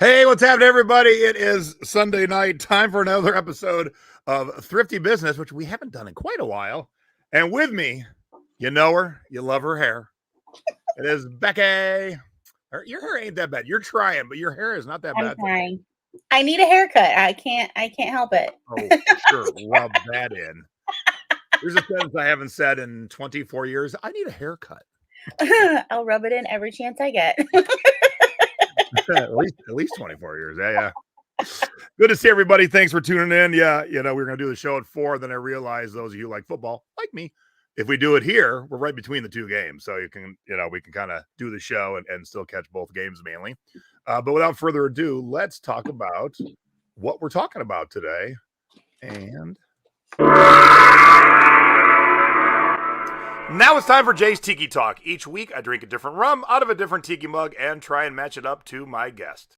Hey, what's happening, everybody? It is Sunday night. Time for another episode of Thrifty Business, which we haven't done in quite a while. And with me, you know her, you love her hair. It is Becky. Your hair ain't that bad. You're trying, but your hair is not that I'm bad. trying. I need a haircut. I can't help it. Oh, sure. Rub that in. There's a sentence I haven't said in 24 years. I need a haircut. I'll rub it in every chance I get. at least 24 years. Yeah. Good to see everybody. Thanks for tuning in. Yeah, we were going to do the show at 4. Then I realized those of you who like football, like me, if we do it here, we're right between the two games. So we can kind of do the show and still catch both games mainly. But without further ado, let's talk about what we're talking about today. And now it's time for Jay's Tiki Talk. Each week, I drink a different rum out of a different tiki mug and try and match it up to my guest.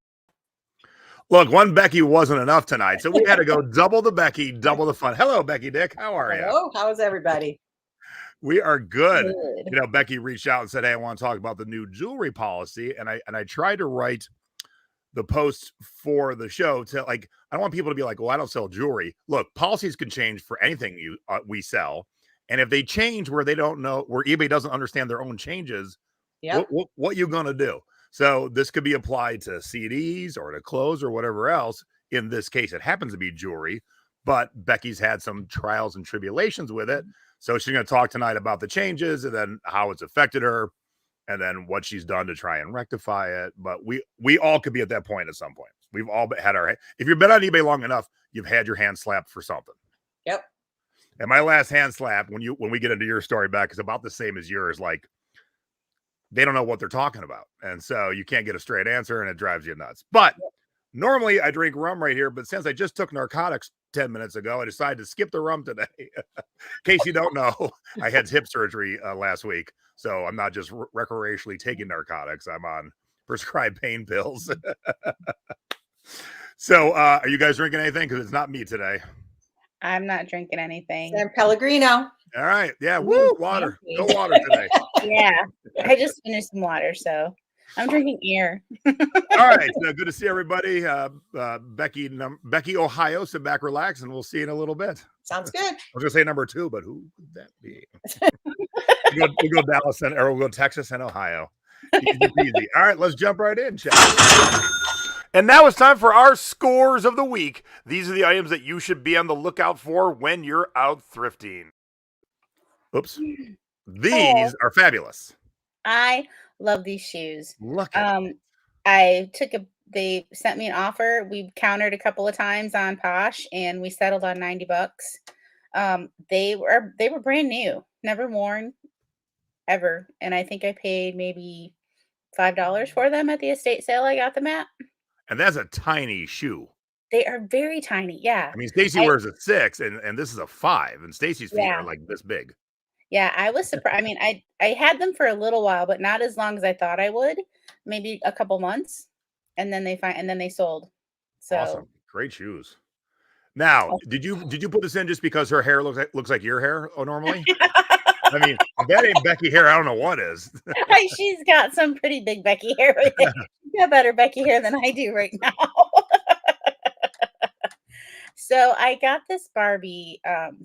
Look, one Becky wasn't enough tonight, so we had to go double the Becky, double the fun. Hello, Becky Dick. How are you? Hello. How's everybody? We are good. Becky reached out and said, "Hey, I want to talk about the new jewelry policy," and I tried to write the post for the show to I don't want people to be like, "Well, I don't sell jewelry." Look, policies can change for anything we sell. And if they change where they don't know, where eBay doesn't understand their own changes, what you going to do? So this could be applied to CDs or to clothes or whatever else. In this case, it happens to be jewelry, but Becky's had some trials and tribulations with it. So she's going to talk tonight about the changes and then how it's affected her and then what she's done to try and rectify it. But we all could be at that point at some point. We've all had if you've been on eBay long enough, you've had your hand slapped for something. Yep. And my last hand slap, when we get into your story back, is about the same as yours. Like, they don't know what they're talking about. And so you can't get a straight answer and it drives you nuts. But normally I drink rum right here. But since I just took narcotics 10 minutes ago, I decided to skip the rum today. In case you don't know, I had hip surgery last week. So I'm not just recreationally taking narcotics. I'm on prescribed pain pills. So are you guys drinking anything? Because it's not me today. I'm not drinking anything. San Pellegrino. All right. Yeah. Woo. Water. No water today. Yeah. I just finished some water, so I'm drinking air. All right. So good to see everybody. Becky, Ohio. Sit back, relax, and we'll see you in a little bit. Sounds good. I was going to say number 2, but who would that be? we'll go Dallas or we'll go Texas and Ohio. Easy peasy. All right. Let's jump right in, chat. And now it's time for our scores of the week. These are the items that you should be on the lookout for when you're out thrifting. Oops. These are fabulous. I love these shoes. Look. They sent me an offer. We countered a couple of times on Posh and we settled on $90. They were brand new, never worn ever. And I think I paid maybe $5 for them at the estate sale I got them at. And that's a tiny shoe. They are very tiny. Yeah. I mean, Stacy wears a 6 and this is a 5 and Stacy's feet are like this big. Yeah. I was surprised. I mean, I had them for a little while, but not as long as I thought I would, maybe a couple months. And then they sold. So awesome. Great shoes. Now, did you put this in just because her hair looks like your hair normally? I mean, if that ain't Becky hair, I don't know what is. She's got some pretty big Becky hair right there. She's got better Becky hair than I do right now. So I got this Barbie.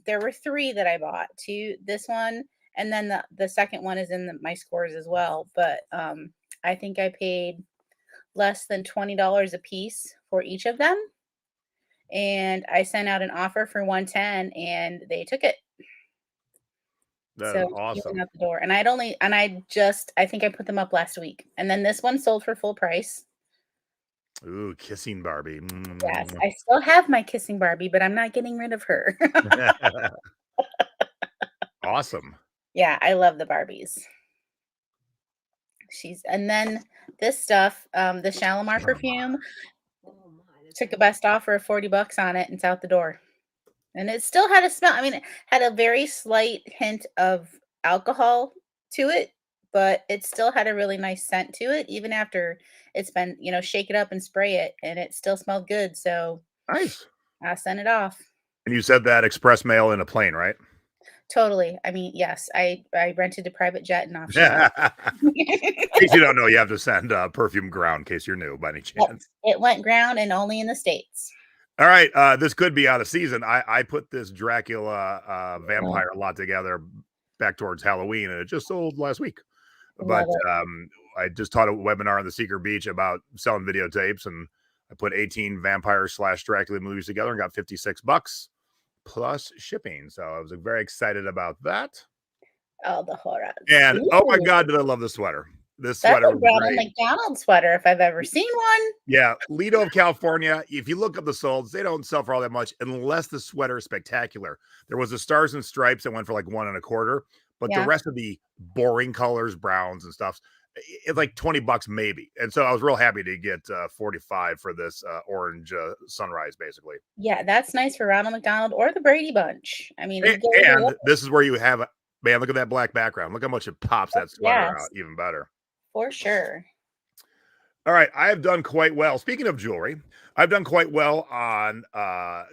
There were 3 that I bought. 2, this one, and then the second one is in my scores as well. But I think I paid less than $20 a piece for each of them. And I sent out an offer for $110 and they took it. That's awesome. Out the door. And I think I put them up last week. And then this one sold for full price. Ooh, kissing Barbie. Yes, I still have my kissing Barbie, but I'm not getting rid of her. Awesome. Yeah, I love the Barbies. And then this stuff, the Shalimar perfume, took a best offer of $40 on it and it's out the door. And it still had a smell. I mean, it had a very slight hint of alcohol to it, but it still had a really nice scent to it, even after it's been, shake it up and spray it, and it still smelled good. So nice. I sent it off. And you said that express mail in a plane, right? totally. I mean, yes, I rented a private jet and off she went. In case you don't know, you have to send perfume ground in case you're new by any chance. It went ground and only in the States. All right, this could be out of season. I put this Dracula vampire lot together back towards Halloween, and it just sold last week. But I just taught a webinar on the Secret Beach about selling videotapes, and I put 18 vampire / Dracula movies together and got $56 plus shipping. So I was very excited about that. Oh, the horror. And oh my God, did I love the sweater. This sweater was Ronald McDonald sweater if I've ever seen one. Yeah, Lido of California. If you look up the solds, they don't sell for all that much unless the sweater is spectacular. There was the Stars and Stripes that went for like $1.25, but the rest of the boring colors, browns and stuff, it's like $20 maybe. And so I was real happy to get 45 for this orange sunrise, basically. Yeah, that's nice for Ronald McDonald or the Brady Bunch. I mean, and this is where you have, man, look at that black background. Look how much it pops that sweater out, even better. For sure. All right, I have done quite well. Speaking of jewelry, I've done quite well on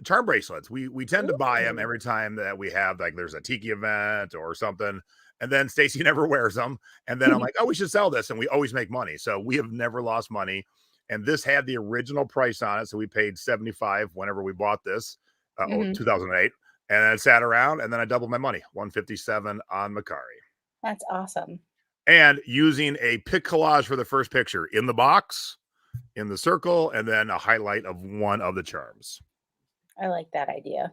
charm bracelets. We tend to buy them every time that we have, like, there's a tiki event or something, and then Stacy never wears them, and then I'm like, oh, we should sell this, and we always make money. So we have never lost money, and this had the original price on it, so we paid $75 whenever we bought this, 2008, and then it sat around, and then I doubled my money, $157 on Macari. That's awesome. And using a pic collage for the first picture in the box, in the circle, and then a highlight of one of the charms. I like that idea.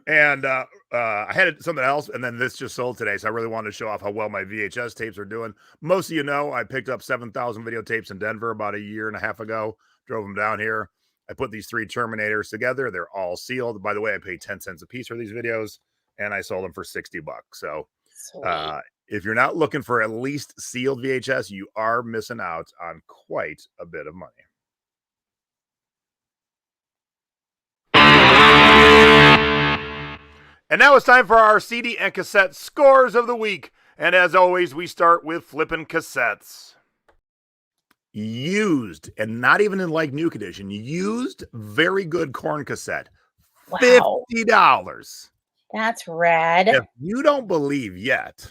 And I had something else, and then this just sold today, so I really wanted to show off how well my VHS tapes are doing. Most of you know I picked up 7,000 videotapes in Denver about a year and a half ago, drove them down here. I put these 3 Terminators together. They're all sealed. By the way, I paid 10 cents a piece for these videos, and I sold them for $60. So if you're not looking for at least sealed VHS, you are missing out on quite a bit of money. And now it's time for our CD and cassette scores of the week. And as always, we start with flipping cassettes. Used, and not even in like new condition, used, very good corn cassette. Wow. $50. That's rad. If you don't believe yet,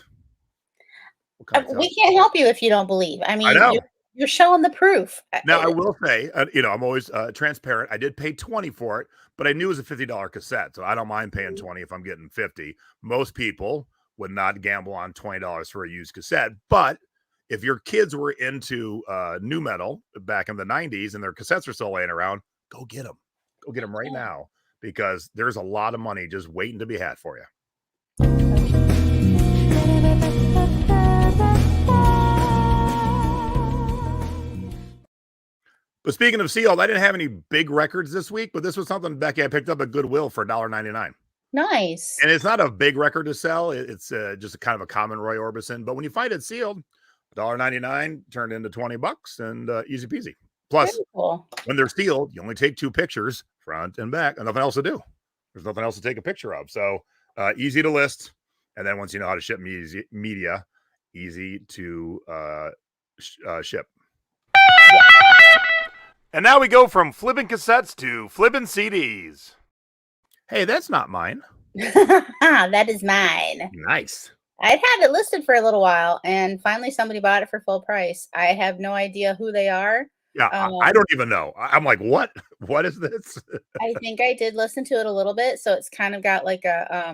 we can't help you if you don't believe. I mean, you're showing the proof. Now, I will say, I'm always transparent. I did pay $20 for it, but I knew it was a $50 cassette, so I don't mind paying $20 if I'm getting $50. Most people would not gamble on $20 for a used cassette, but if your kids were into new metal back in the 90s and their cassettes are still laying around, go get them. Go get them right now, because there's a lot of money just waiting to be had for you. But speaking of sealed, I didn't have any big records this week, but this was something, Becky, I picked up at Goodwill for $1.99. Nice. And it's not a big record to sell. It's just a kind of a common Roy Orbison. But when you find it sealed, $1.99 turned into $20 and easy peasy. Plus, when they're sealed, you only take 2 pictures, front and back, and nothing else to do. There's nothing else to take a picture of. So easy to list. And then once you know how to ship media, easy to ship. And now we go from flipping cassettes to flipping CDs. Hey, that's not mine. That is mine. Nice. I'd had it listed for a little while, and finally somebody bought it for full price. I have no idea who they are. Yeah, I don't even know. I'm like, what? What is this? I think I did listen to it a little bit, so it's kind of got like a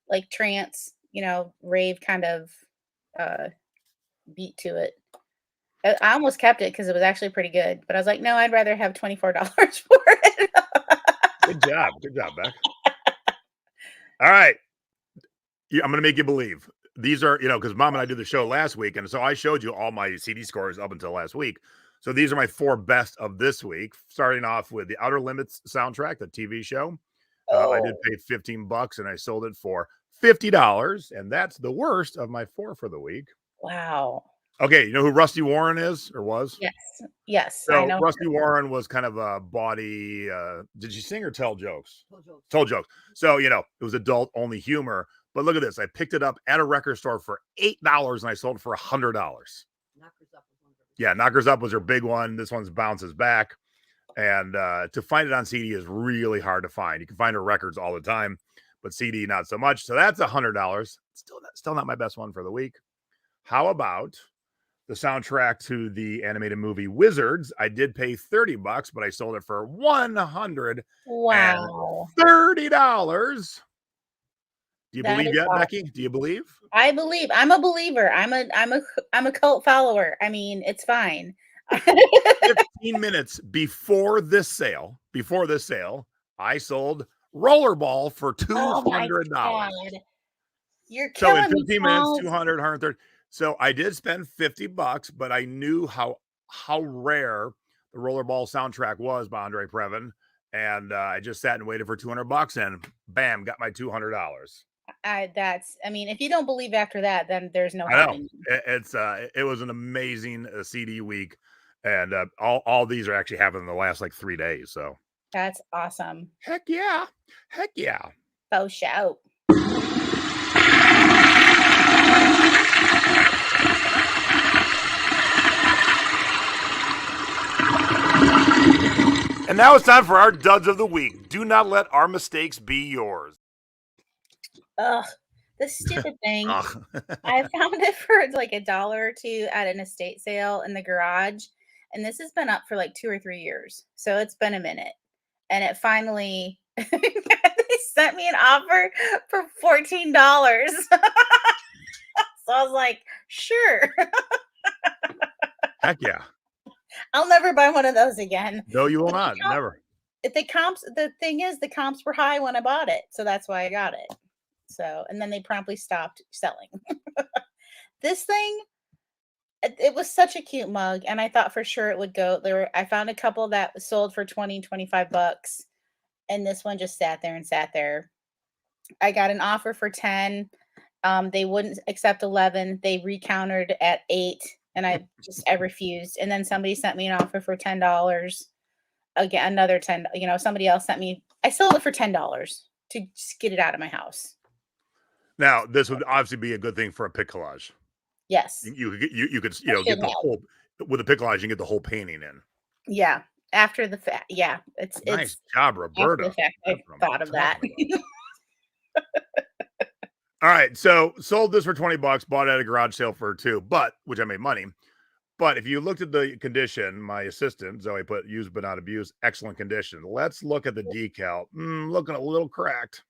like trance, rave kind of beat to it. I almost kept it because it was actually pretty good, but I was like, no, I'd rather have $24 for it. Good job, Beck. All right, I'm gonna make you believe these are, because Mom and I did the show last week, and so I showed you all my CD scores up until last week. So these are my 4 best of this week. Starting off with the Outer Limits soundtrack, the TV show. I did pay $15, and I sold it for $50, and that's the worst of my 4 for the week. Wow. Okay, you know who Rusty Warren is or was? Yes. So I know Rusty Warren was kind of a bawdy. Did she sing or tell jokes? Told jokes. So it was adult only humor. But look at this. I picked it up at a record store for $8, and I sold it for $100. Knockers Up was her big one. This one's Bounces Back, and to find it on CD is really hard to find. You can find her records all the time, but CD not so much. So that's $100. Still not my best one for the week. How about the soundtrack to the animated movie Wizards? I did pay $30, but I sold it for $130. Wow. Do you believe yet, awesome. Becky? Do you believe? I believe. I'm a believer. I'm a cult follower. I mean, it's fine. 15 minutes before this sale, I sold Rollerball for $200. Oh, you're killing so in 15 me, minutes, 200, 130. So I did spend $50, but I knew how rare the Rollerball soundtrack was by Andre Previn, and I just sat and waited for $200, and bam, got my $200. I mean, if you don't believe after that, then there's no. I know it was an amazing CD week, and all these are actually happening in the last like 3 days. So that's awesome. Heck yeah. Faux shout. And now it's time for our duds of the week. Do not let our mistakes be yours. Ugh, this stupid thing. I found it for like $1 or $2 at an estate sale in the garage. And this has been up for like 2 or 3 years. So it's been a minute. And it finally, they sent me an offer for $14. So I was like, sure. Heck yeah. I'll never buy one of those again. No, you will not. Never. The thing is, the comps were high when I bought it. So that's why I got it. So, and then they promptly stopped selling. This thing, it was such a cute mug, and I thought for sure it would go. I found a couple that sold for $20, $25, and this one just sat there. I got an offer for 10. They wouldn't accept 11. They recountered at 8, and I refused. And then somebody sent me an offer for $10. Again, another 10. Somebody else sent me. I sold it for $10 to just get it out of my house. Now, this would obviously be a good thing for a pic collage. Yes. You could get the whole, with a pic collage, you can get the whole painting in. Yeah. After the fact. Yeah. It's nice job, Roberta. After the fact, I thought of that. All right. So sold this for $20, bought it at a garage sale for $2, which I made money. But if you looked at the condition, my assistant, Zoe, put used but not abused, excellent condition. Let's look at the decal. Looking a little cracked.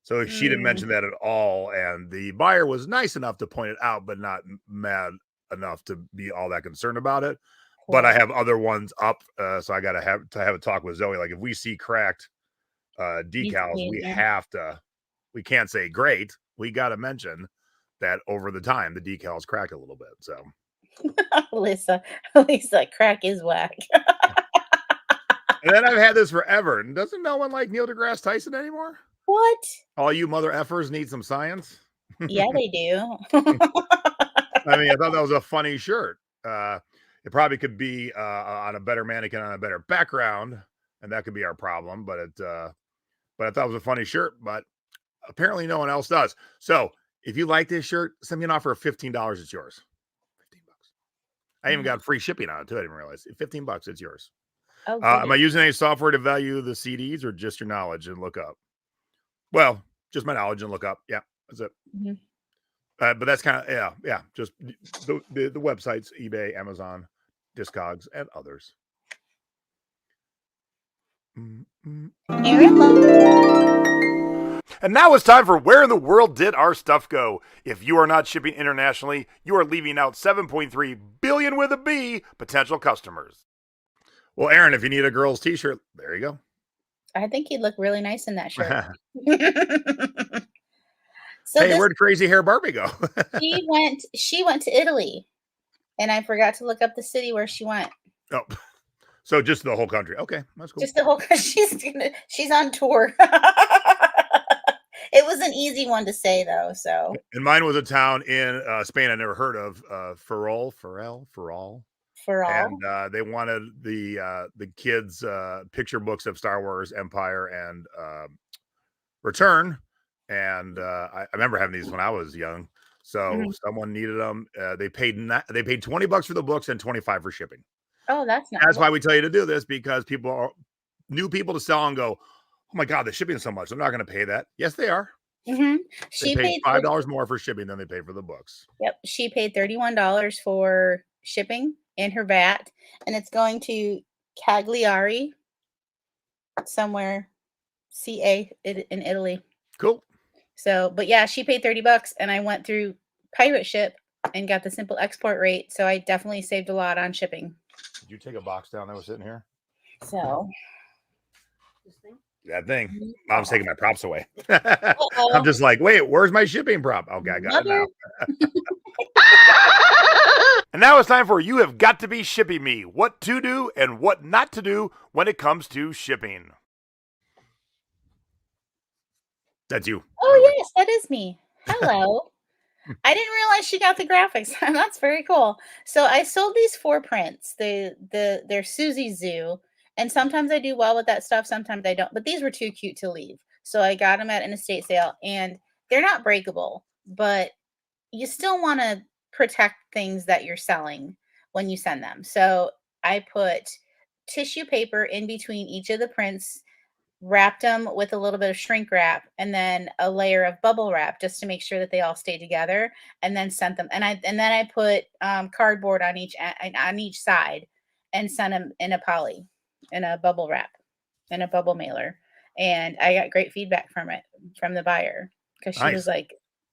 So she didn't mention that at all. And the buyer was nice enough to point it out, but not mad enough to be all that concerned about it. Cool. But I have other ones up. So I got to have a talk with Zoe. Like if we see cracked decals, we can't say great. We got to mention that over the time, the decals cracked a little bit. So Lisa, crack is whack. And then I've had this forever. And doesn't no one like Neil deGrasse Tyson anymore? What? All you mother effers need some science? Yeah, they do. I mean, I thought that was a funny shirt. It probably could be on a better mannequin on a better background, and that could be our problem. But I thought it was a funny shirt, but apparently no one else does. So if you like this shirt, send me an offer of $15. It's yours. $15. I even got free shipping on it too. I didn't realize. $15. It's yours. Oh, am I using any software to value the CDs or just your knowledge and look up? Well, just my knowledge and look up. Yeah, that's it. Mm-hmm. But that's kind of, yeah. Just the websites, eBay, Amazon, Discogs, and others. And now it's time for Where in the World Did Our Stuff Go? If you are not shipping internationally, you are leaving out 7.3 billion with a B potential customers. Well, Aaron, if you need a girl's t-shirt, there you go. I think you'd look really nice in that shirt. So hey, where'd Crazy Hair Barbie go? she went to Italy, and I forgot to look up the city where she went. Oh, so just the whole country. Okay, that's cool. Just the whole country. She's on tour. It was an easy one to say though. So, and mine was a town in Spain I never heard of. Ferrol. And they wanted the kids' picture books of Star Wars, Empire, and Return. And I remember having these when I was young. So someone needed them. They paid $20 for the books and $25 for shipping. Oh, that's nice. That's why we tell you to do this, because new people to sell and go, oh my God, the shipping is so much. I'm not going to pay that. Yes, they are. Mm-hmm. They paid $5 more for shipping than they paid for the books. Yep. She paid $31 for shipping and her VAT, and it's going to Cagliari, somewhere, CA in Italy. Cool. So, but yeah, she paid $30 and I went through pirate ship and got the simple export rate. So I definitely saved a lot on shipping. Did you take a box down that was sitting here? So that thing. Mom's taking my props away. I'm just like, wait, where's my shipping prop? Okay, I got it now. And now it's time for You Have Got to Be Shipping Me. What to do and what not to do when it comes to shipping. That's you. Oh, yes, that is me. Hello. I didn't realize she got the graphics. That's very cool. So I sold these 4 prints. They're Susie Zoo. And sometimes I do well with that stuff. Sometimes I don't. But these were too cute to leave. So I got them at an estate sale. And they're not breakable. But you still want to protect things that you're selling when you send them. So I put tissue paper in between each of the prints, wrapped them with a little bit of shrink wrap, and then a layer of bubble wrap just to make sure that they all stay together, and then sent them. And then I put cardboard on each side and sent them in a bubble wrap, in a bubble mailer. And I got great feedback from the buyer, because she was like,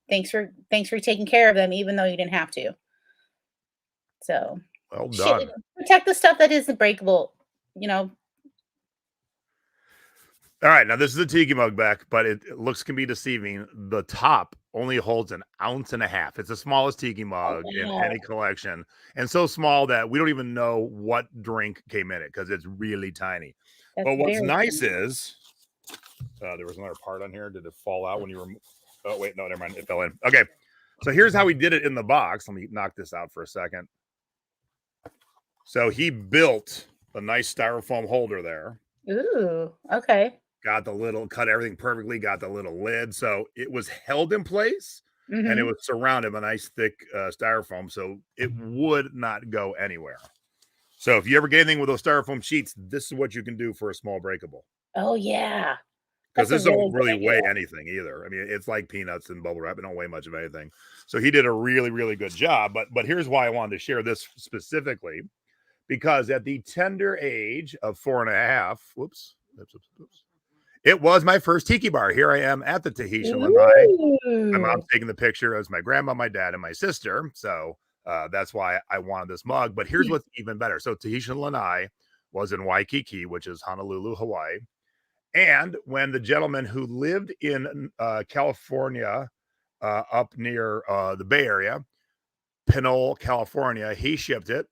thanks for taking care of them, even though you didn't have to. So well done. Protect the stuff that isn't breakable, you know. All right, now this is a tiki mug back, but it looks can be deceiving. The top only holds 1.5 ounces. It's the smallest tiki mug in any collection, and so small that we don't even know what drink came in it because it's really tiny. But what's nice is there was another part on here. Did it fall out when you were? Oh wait, no, never mind. It fell in. Okay, so here's how we did it in the box. Let me knock this out for a second. So he built a nice styrofoam holder there. Ooh, okay. Got the little, cut everything perfectly, got the little lid. So it was held in place and it was surrounded by nice thick styrofoam. So it would not go anywhere. So if you ever get anything with those styrofoam sheets, this is what you can do for a small breakable. Oh, yeah. Because this don't really weigh anything either. I mean, it's like peanuts and bubble wrap. It don't weigh much of anything. So he did a really, really good job. But here's why I wanted to share this specifically. Because at the tender age of 4.5, whoops. It was my first tiki bar. Here I am at the Tahitian Lanai. My mom's taking the picture as my grandma, my dad, and my sister. So that's why I wanted this mug. But here's what's even better. So Tahitian Lanai was in Waikiki, which is Honolulu, Hawaii. And when the gentleman who lived in California, up near the Bay Area, Pinole, California, he shipped it.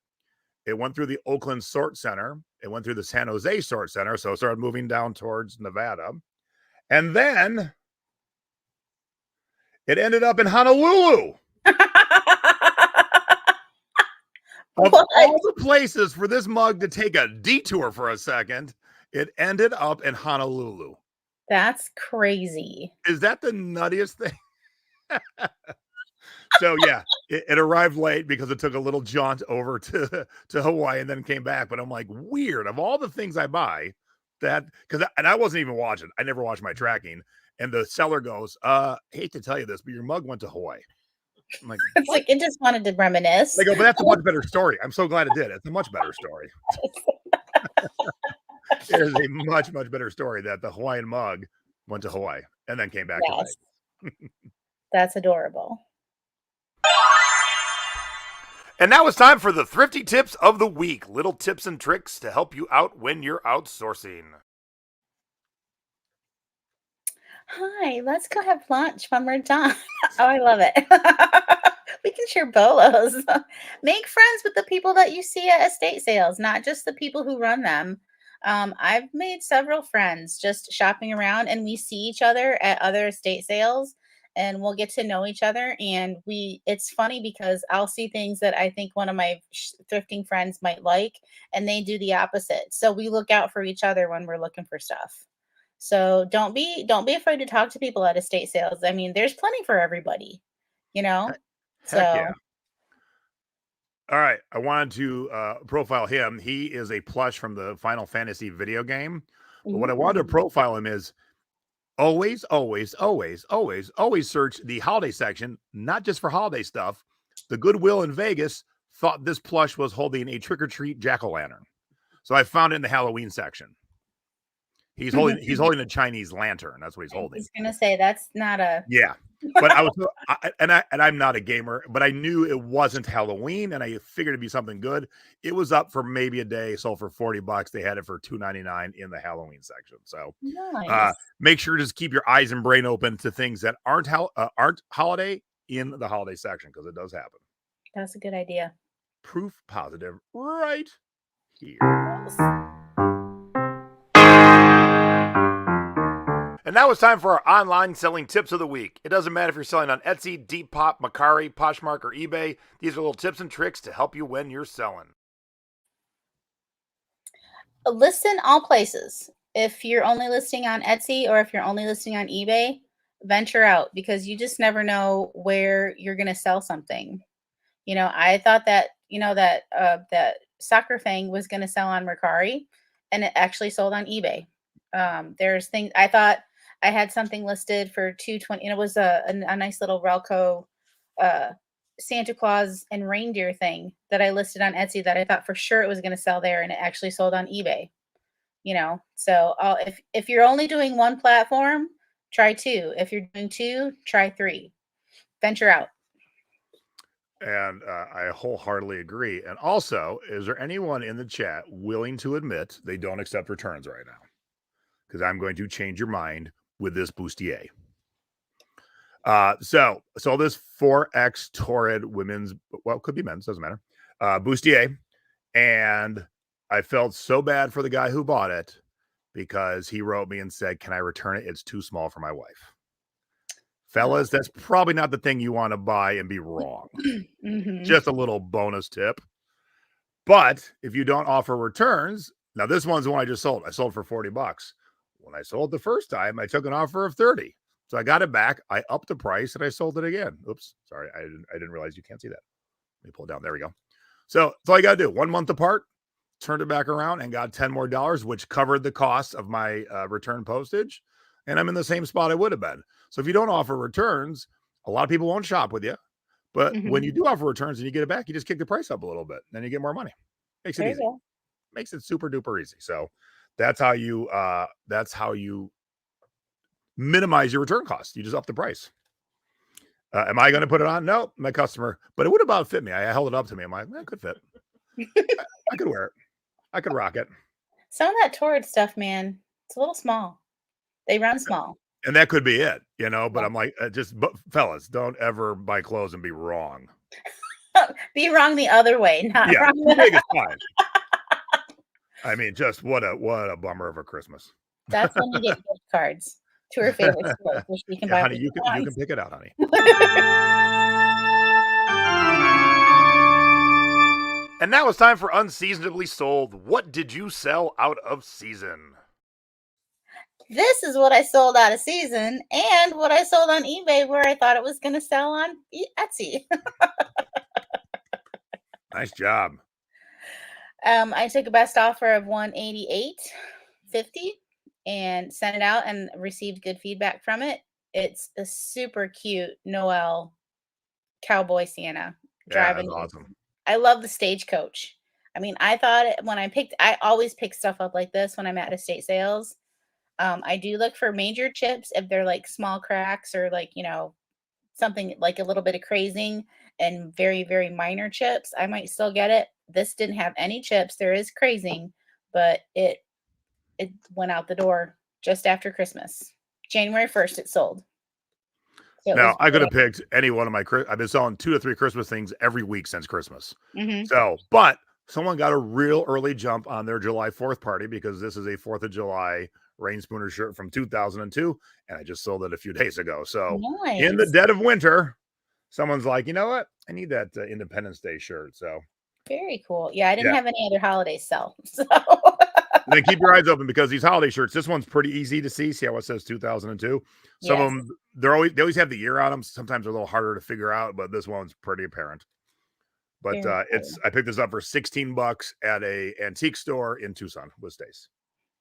It went through the Oakland Sort Center. It went through the San Jose Sort Center. So it started moving down towards Nevada. And then it ended up in Honolulu. Of all the places for this mug to take a detour for a second, it ended up in Honolulu. That's crazy. Is that the nuttiest thing? So yeah, it arrived late because it took a little jaunt over to Hawaii and then came back. But I'm like, weird. Of all the things I buy, and I wasn't even watching. I never watched my tracking. And the seller goes, hate to tell you this, but your mug went to Hawaii. I'm like, it's like it just wanted to reminisce. They go, but that's a much better story. I'm so glad it did. It's a much better story. It is a much, much better story that the Hawaiian mug went to Hawaii and then came back to Hawaii. That's adorable. And now it's time for the Thrifty Tips of the Week. Little tips and tricks to help you out when you're outsourcing. Hi, let's go have lunch when we're done. Oh, I love it. We can share bolos. Make friends with the people that you see at estate sales, not just the people who run them. I've made several friends just shopping around, and we see each other at other estate sales, and we'll get to know each other. And it's funny because I'll see things that I think one of my thrifting friends might like, and they do the opposite. So we look out for each other when we're looking for stuff. So don't be afraid to talk to people at estate sales. I mean, there's plenty for everybody, you know? Heck yeah. All right. I wanted to profile him. He is a plush from the Final Fantasy video game. But what I wanted to profile him is always, always, always, always, always search the holiday section, not just for holiday stuff. The Goodwill in Vegas thought this plush was holding a trick-or-treat jack-o'-lantern. So I found it in the Halloween section. He's holding a Chinese lantern. That's what he's holding. He's gonna say that's not a But I'm not a gamer, but I knew it wasn't Halloween, and I figured it'd be something good. It was up for maybe a day, sold for $40. They had it for $2.99 in the Halloween section. So nice. make sure to just keep your eyes and brain open to things that aren't holiday in the holiday section, because it does happen. That's a good idea. Proof positive right here. And now it's time for our online selling tips of the week. It doesn't matter if you're selling on Etsy, Depop, Mercari, Poshmark, or eBay. These are little tips and tricks to help you when you're selling. List in all places. If you're only listing on Etsy or if you're only listing on eBay, venture out, because you just never know where you're going to sell something. You know, I thought that, that soccer thing was going to sell on Mercari, and it actually sold on eBay. There's things I thought I had something listed for $220, and it was a nice little Relco Santa Claus and reindeer thing that I listed on Etsy that I thought for sure it was going to sell there, and it actually sold on eBay. You know, so if you're only doing one platform, try two. If you're doing two, try three. Venture out. And I wholeheartedly agree. And also, is there anyone in the chat willing to admit they don't accept returns right now? Because I'm going to change your mind with this bustier. So this 4X Torrid women's, well, it could be men's, doesn't matter, bustier. And I felt so bad for the guy who bought it, because he wrote me and said, can I return it? It's too small for my wife. Fellas, that's probably not the thing you want to buy and be wrong. Just a little bonus tip. But if you don't offer returns, now this one's the one I just sold. I sold for $40. When I sold the first time, I took an offer of $30. So I got it back. I upped the price and I sold it again. Oops, sorry. I didn't realize you can't see that. Let me pull it down. There we go. So that's all you got to do. 1 month apart, turned it back around and got $10 more, which covered the cost of my return postage. And I'm in the same spot I would have been. So if you don't offer returns, a lot of people won't shop with you. But when you do offer returns and you get it back, you just kick the price up a little bit. Then you get more money. Makes it easy. Makes it super duper easy. So that's how you minimize your return costs. You just up the price. Am I going to put it on? No, my customer. But it would about fit me. I held it up to me. I'm like, it could fit. I could wear it. I could rock it. Some of that Torrid stuff, man, it's a little small. They run small. And that could be it, but I'm like, fellas, don't ever buy clothes and be wrong. Be wrong the other way, not wrong. Biggest fine. I mean, just what a bummer of a Christmas. That's when you get gift cards to her favorite store, which we can buy. Honey, you can pick it out, honey. And now it's time for Unseasonably Sold. What did you sell out of season? This is what I sold out of season and what I sold on eBay, where I thought it was going to sell on Etsy. Nice job. I took a best offer of $188.50 and sent it out and received good feedback from it. It's a super cute Noel cowboy Santa driving. Yeah, that's awesome. I love the stagecoach. I mean, I thought I always pick stuff up like this when I'm at estate sales. I do look for major chips if they're like small cracks or like, something like a little bit of crazing, and very, very minor chips. I might still get it. This didn't have any chips. There is crazing, but it went out the door just after Christmas. January 1st, it sold. So now, I could have picked any one of my, I've been selling 2 to 3 Christmas things every week since Christmas. So, but someone got a real early jump on their July 4th party, because this is a 4th of July Rain Spooner shirt from 2002, and I just sold it a few days ago. So in the dead of winter, someone's like, you know what? I need that Independence Day shirt. So very cool. Yeah, I didn't have any other holidays sell. So then keep your eyes open, because these holiday shirts, this one's pretty easy to see. See how it says 2002? Some of them, they always have the year on them. Sometimes they're a little harder to figure out, but this one's pretty apparent. But I picked this up for $16 at a antique store in Tucson with Stace.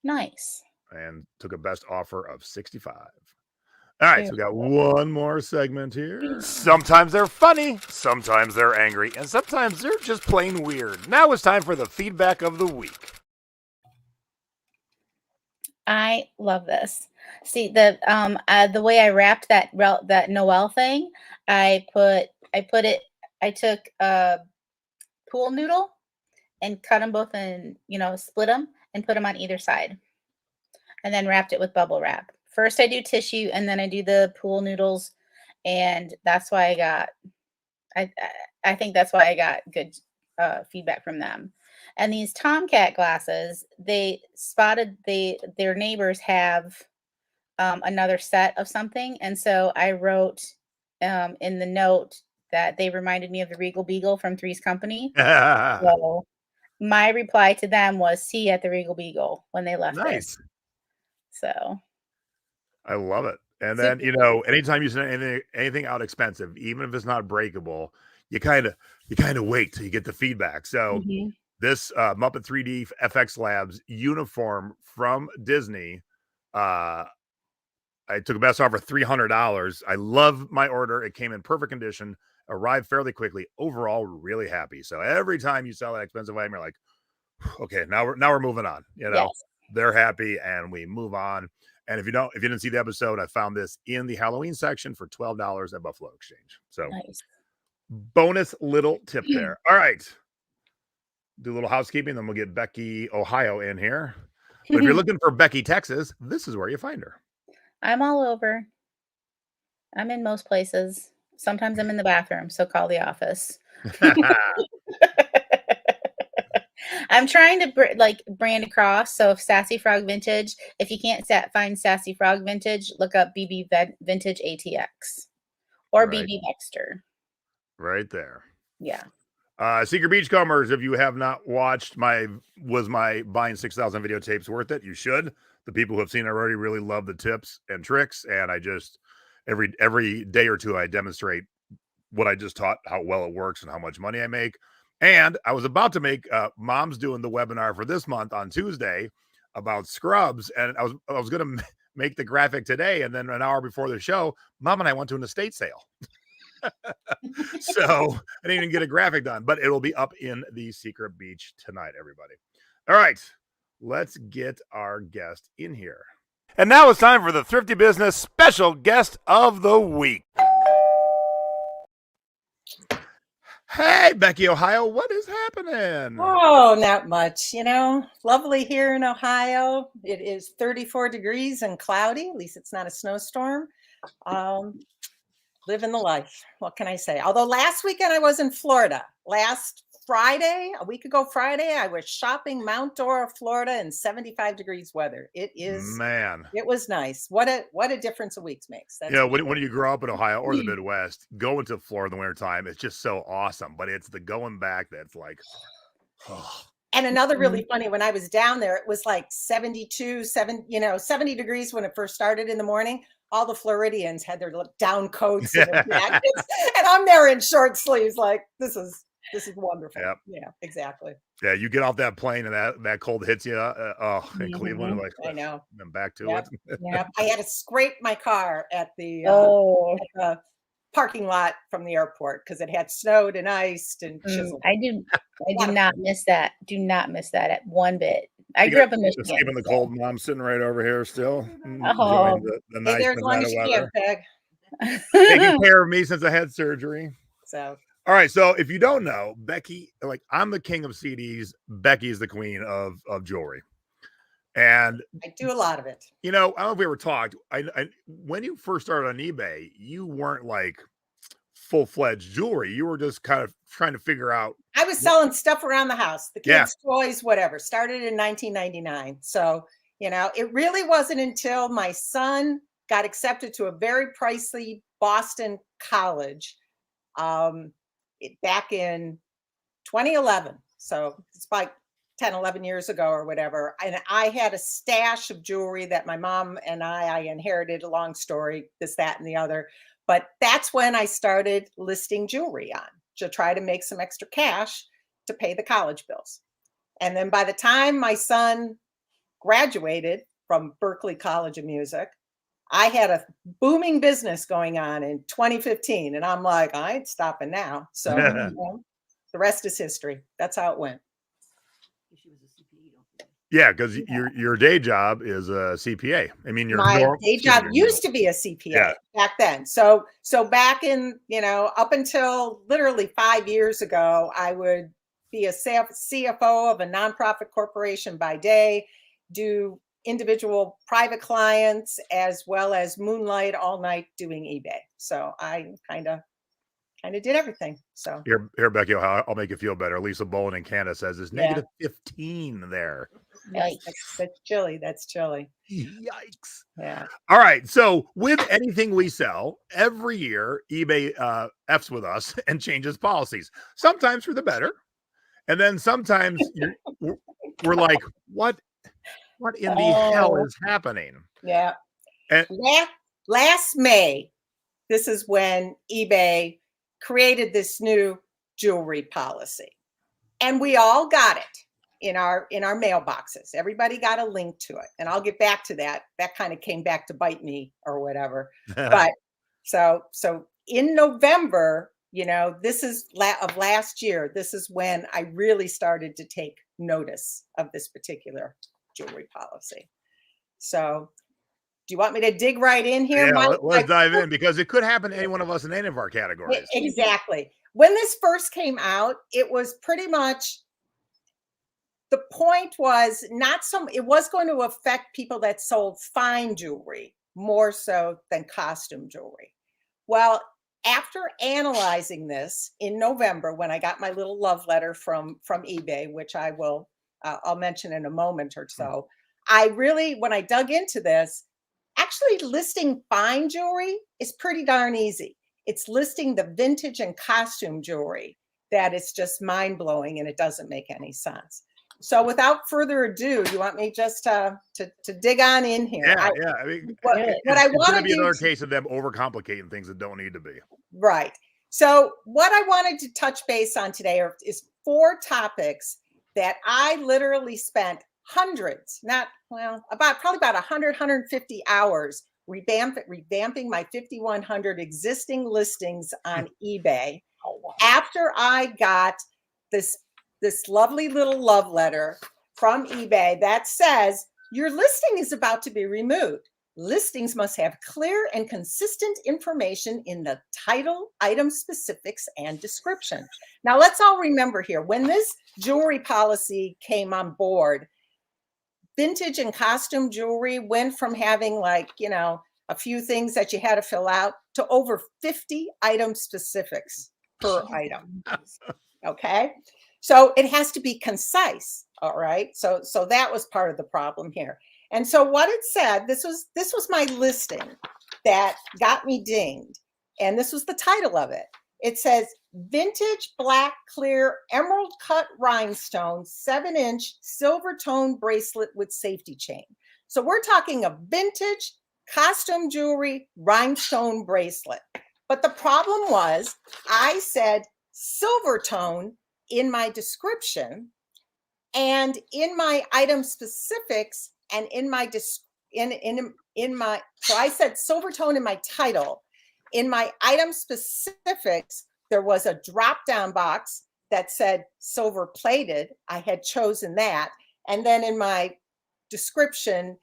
Nice. and took a best offer of 65. All right, so we got one more segment here. Sometimes they're funny, sometimes they're angry, and sometimes they're just plain weird. Now it's time for the feedback of the week. I love this. See the way I wrapped that Noel thing. I took a pool noodle and cut them both in, split them and put them on either side, and then wrapped it with bubble wrap. First, I do tissue, and then I do the pool noodles, and that's why I think that's why I got good feedback from them. And these Tomcat glasses, they spotted their neighbors have another set of something, and so I wrote in the note that they reminded me of the Regal Beagle from Three's Company. So my reply to them was, "See you at the Regal Beagle," when they left. Nice. This. So I love it. And then, anytime you send anything out expensive, even if it's not breakable, you kind of wait till you get the feedback. So this Muppet 3D FX Labs uniform from Disney, I took a best offer $300. I love my order. It came in perfect condition, arrived fairly quickly. Overall, really happy. So every time you sell an expensive item, you're like, okay, now we're moving on. They're happy and we move on. And if you didn't see the episode, I found this in the Halloween section for $12 at Buffalo Exchange. So nice. Bonus little tip there. All right. Do a little housekeeping, then we'll get Becky, Ohio in here. But if you're looking for Becky, Texas, this is where you find her. I'm all over. I'm in most places. Sometimes I'm in the bathroom, so call the office. I'm trying to brand across. So if Sassy Frog Vintage, if you can't find Sassy Frog Vintage, look up BB Vintage ATX or right. BB Dexter. Right there. Yeah. Secret Beachcombers, if you have not watched my buying 6,000 videotapes worth it, you should. The people who have seen it already really love the tips and tricks. And I just, every day or two, I demonstrate what I just taught, how well it works and how much money I make. And I was about to make Mom's doing the webinar for this month on Tuesday about scrubs. And I was going to make the graphic today. And then an hour before the show, Mom and I went to an estate sale. So I didn't even get a graphic done, but it'll be up in the Secret Beach tonight, everybody. All right, let's get our guest in here. And now it's time for the Thrifty Business special guest of the week. Hey, Becky, Ohio, what is happening? Oh, not much. Lovely here in Ohio. It is 34 degrees and cloudy. At least it's not a snowstorm. Living the life. What can I say? Although last weekend I was in Florida. Last Friday, a week ago Friday, I was shopping Mount Dora, Florida in 75 degrees weather. It was nice. What a difference a week makes. That's when you grow up in Ohio or the Midwest, going to Florida in the wintertime, it's just so awesome. But it's the going back that's like, oh. And another really funny, when I was down there, it was like 70 degrees when it first started in the morning. All the Floridians had their down coats and their jackets, and I'm there in short sleeves. Like, this is wonderful. Yep. Yeah, exactly. Yeah, you get off that plane and that cold hits you. In Cleveland, like, I know. I'm back to it. Yeah, I had to scrape my car at the parking lot from the airport because it had snowed and iced and chiseled. I do not miss that. Do not miss that at one bit. I grew up in Michigan. Escaping the cold. Mom's sitting right over here still. Oh, the nice Nevada weather. Taking care of me since I had surgery. So. All right. So if you don't know, Becky, I'm the king of CDs. Becky is the queen of jewelry. And I do a lot of it. I don't know if we ever talked. I when you first started on eBay, you weren't like full-fledged jewelry. You were just kind of trying to figure out. I was selling stuff around the house, the kids' toys, whatever. Started in 1999. So, it really wasn't until my son got accepted to a very pricey Boston college back in 2011. So it's like 10, 11 years ago or whatever. And I had a stash of jewelry that my mom and I inherited. A long story, this, that, and the other. But that's when I started listing jewelry on to try to make some extra cash to pay the college bills. And then by the time my son graduated from Berklee College of Music. I had a booming business going on in 2015, and I'm like, I ain't stopping now. So the rest is history. That's how it went. Yeah, because your day job is a CPA. I mean, my day job used to be a CPA back then. So back in, up until literally 5 years ago, I would be a CFO of a nonprofit corporation by day, do individual private clients, as well as moonlight all night doing eBay. So I kind of did everything. So here, Becky, I'll make you feel better. Lisa Bowen in Canada says it's negative 15 there. Yikes. That's chilly. That's chilly. Yikes. Yeah. All right. So with anything we sell, every year eBay F's with us and changes policies, sometimes for the better. And then sometimes we're like, what in the hell is happening? Yeah. And last May, this is when eBay created this new jewelry policy. And we all got it in our mailboxes. Everybody got a link to it. And I'll get back to that. That kind of came back to bite me or whatever. But so in November, this is of last year, this is when I really started to take notice of this particular jewelry policy. So do you want me to dig right in here? Yeah, let's dive in, because it could happen to any one of us in any of our categories. Exactly. When this first came out, it was pretty much, the point was it was going to affect people that sold fine jewelry more so than costume jewelry. Well, after analyzing this in November, when I got my little love letter from eBay, which I'll mention in a moment or so, when I dug into this, actually listing fine jewelry is pretty darn easy. It's listing the vintage and costume jewelry that it's just mind-blowing, and it doesn't make any sense. So without further ado, you want me just to dig on in here? Yeah. I mean, it's going to be another case of them overcomplicating things that don't need to be. Right. So what I wanted to touch base on today is 4 topics that I literally spent hundreds, probably about 100, 150 hours revamping my 5,100 existing listings on eBay after I got this lovely little love letter from eBay that says your listing is about to be removed. Listings must have clear and consistent information in the title, item specifics, and description. Now, let's all remember here, when this jewelry policy came on board, vintage and costume jewelry went from having a few things that you had to fill out to over 50 item specifics per item. Okay. So it has to be concise. All right. So that was part of the problem here. And so what it said, this was my listing that got me dinged. And this was the title of it. It says vintage black clear emerald cut rhinestone 7-inch silver tone bracelet with safety chain. So we're talking a vintage costume jewelry rhinestone bracelet. But the problem was I said silver tone in my description, and in my item specifics, and so I said silver tone in my title. In my item specifics, there was a drop-down box that said silver plated. I had chosen that. And then in my description,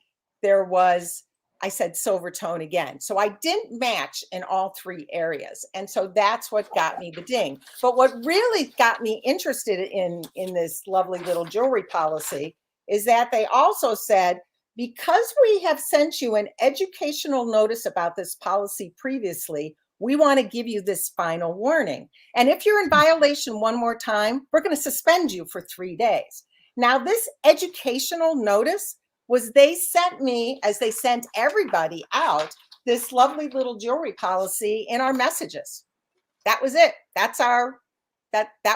I said silver tone again. So I didn't match in all 3 areas. And so that's what got me the ding. But what really got me interested in this lovely little jewelry policy is that they also said, because we have sent you an educational notice about this policy previously, we want to give you this final warning. And if you're in violation one more time, we're going to suspend you for 3 days. Now, this educational notice was they sent me, as they sent everybody out, this lovely little jewelry policy in our messages. That was it. That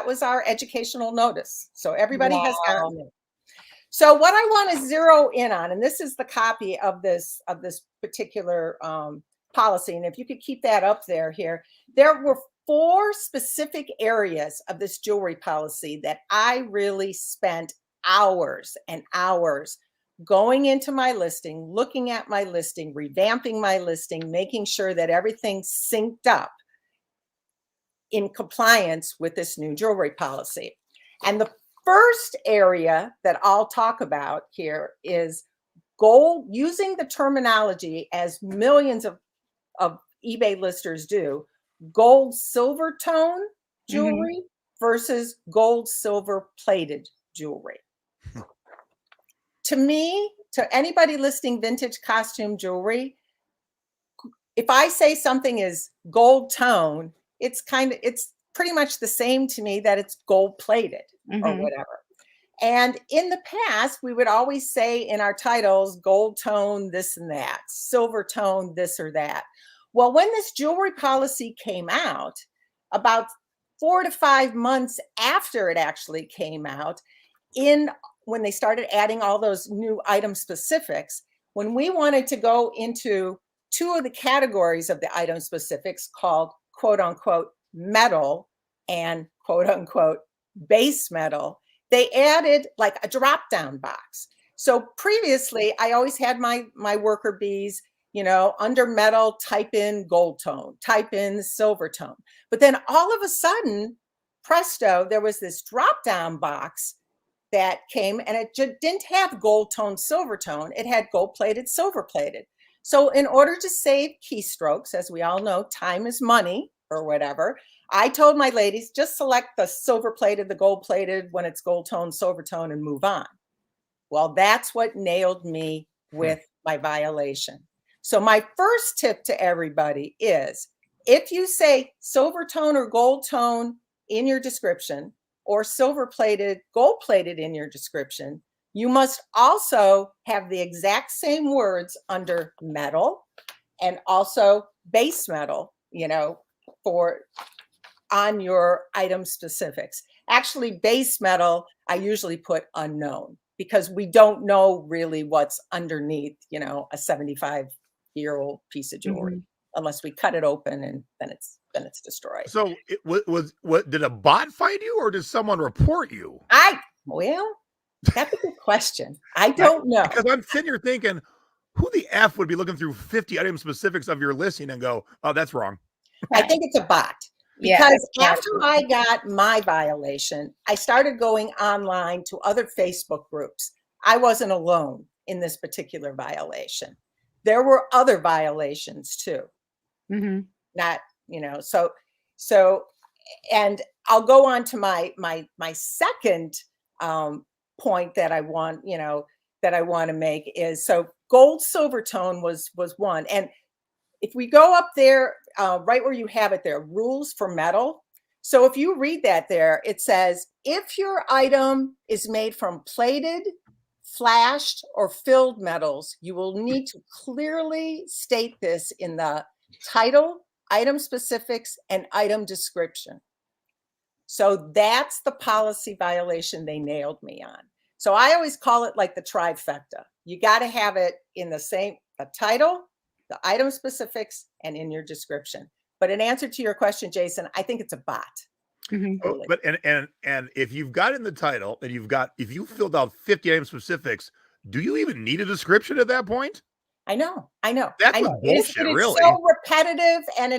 was our educational notice. So everybody has gotten it. So what I want to zero in on, and this is the copy of this particular policy, and if you could keep that up there, there were 4 specific areas of this jewelry policy that I really spent hours and hours going into my listing, looking at my listing, revamping my listing, making sure that everything's synced up in compliance with this new jewelry policy. And the first area that I'll talk about here is gold, using the terminology as millions of eBay listers do, gold silver tone jewelry versus gold silver plated jewelry. To me, to anybody listing vintage costume jewelry, if I say something is gold tone, it's pretty much the same to me that it's gold plated or whatever. And in the past, we would always say in our titles, gold tone, this and that, silver tone, this or that. Well, when this jewelry policy came out, about 4 to 5 months after it actually came out, when they started adding all those new item specifics, when we wanted to go into 2 of the categories of the item specifics called quote unquote metal and quote unquote base metal, they added like a drop down box. So previously I always had my worker bees, under metal, type in gold tone, type in silver tone. But then all of a sudden, presto, there was this drop down box that came, and it didn't have gold tone, silver tone. It had gold plated, silver plated. So in order to save keystrokes, as we all know, time is money or whatever, I told my ladies, just select the silver plated, the gold plated when it's gold tone, silver tone, and move on. Well, that's what nailed me with my violation. So my first tip to everybody is, if you say silver tone or gold tone in your description, or silver plated, gold plated in your description, you must also have the exact same words under metal and also base metal, on your item specifics. Actually, base metal, I usually put unknown because we don't know really what's underneath, a 75-year-old piece of jewelry, unless we cut it open and then it's destroyed. So what did a bot find you, or did someone report you? Well, that's a good question. I don't know. Because I'm sitting here thinking, who the F would be looking through 50 item specifics of your listing and go, oh, that's wrong? I think it's a bot. Because after I got my violation, I started going online to other Facebook groups. I wasn't alone in this particular violation. There were other violations too. Not, so, and I'll go on to my second point that I want, to make is, so gold silver tone was one. And if we go up there, right where you have it there, rules for metal. So if you read that there, it says, if your item is made from plated, flashed, or filled metals, you will need to clearly state this in the title, item specifics, and item description. So that's the policy violation they nailed me on. So I always call it like the trifecta. You got to have it in the title, the item specifics, and in your description. But in answer to your question, Jason, I think it's a bot. Oh, but and if you've got in the title and if you filled out 50 item specifics, do you even need a description at that point? I know. That's bullshit, really. It's so repetitive, and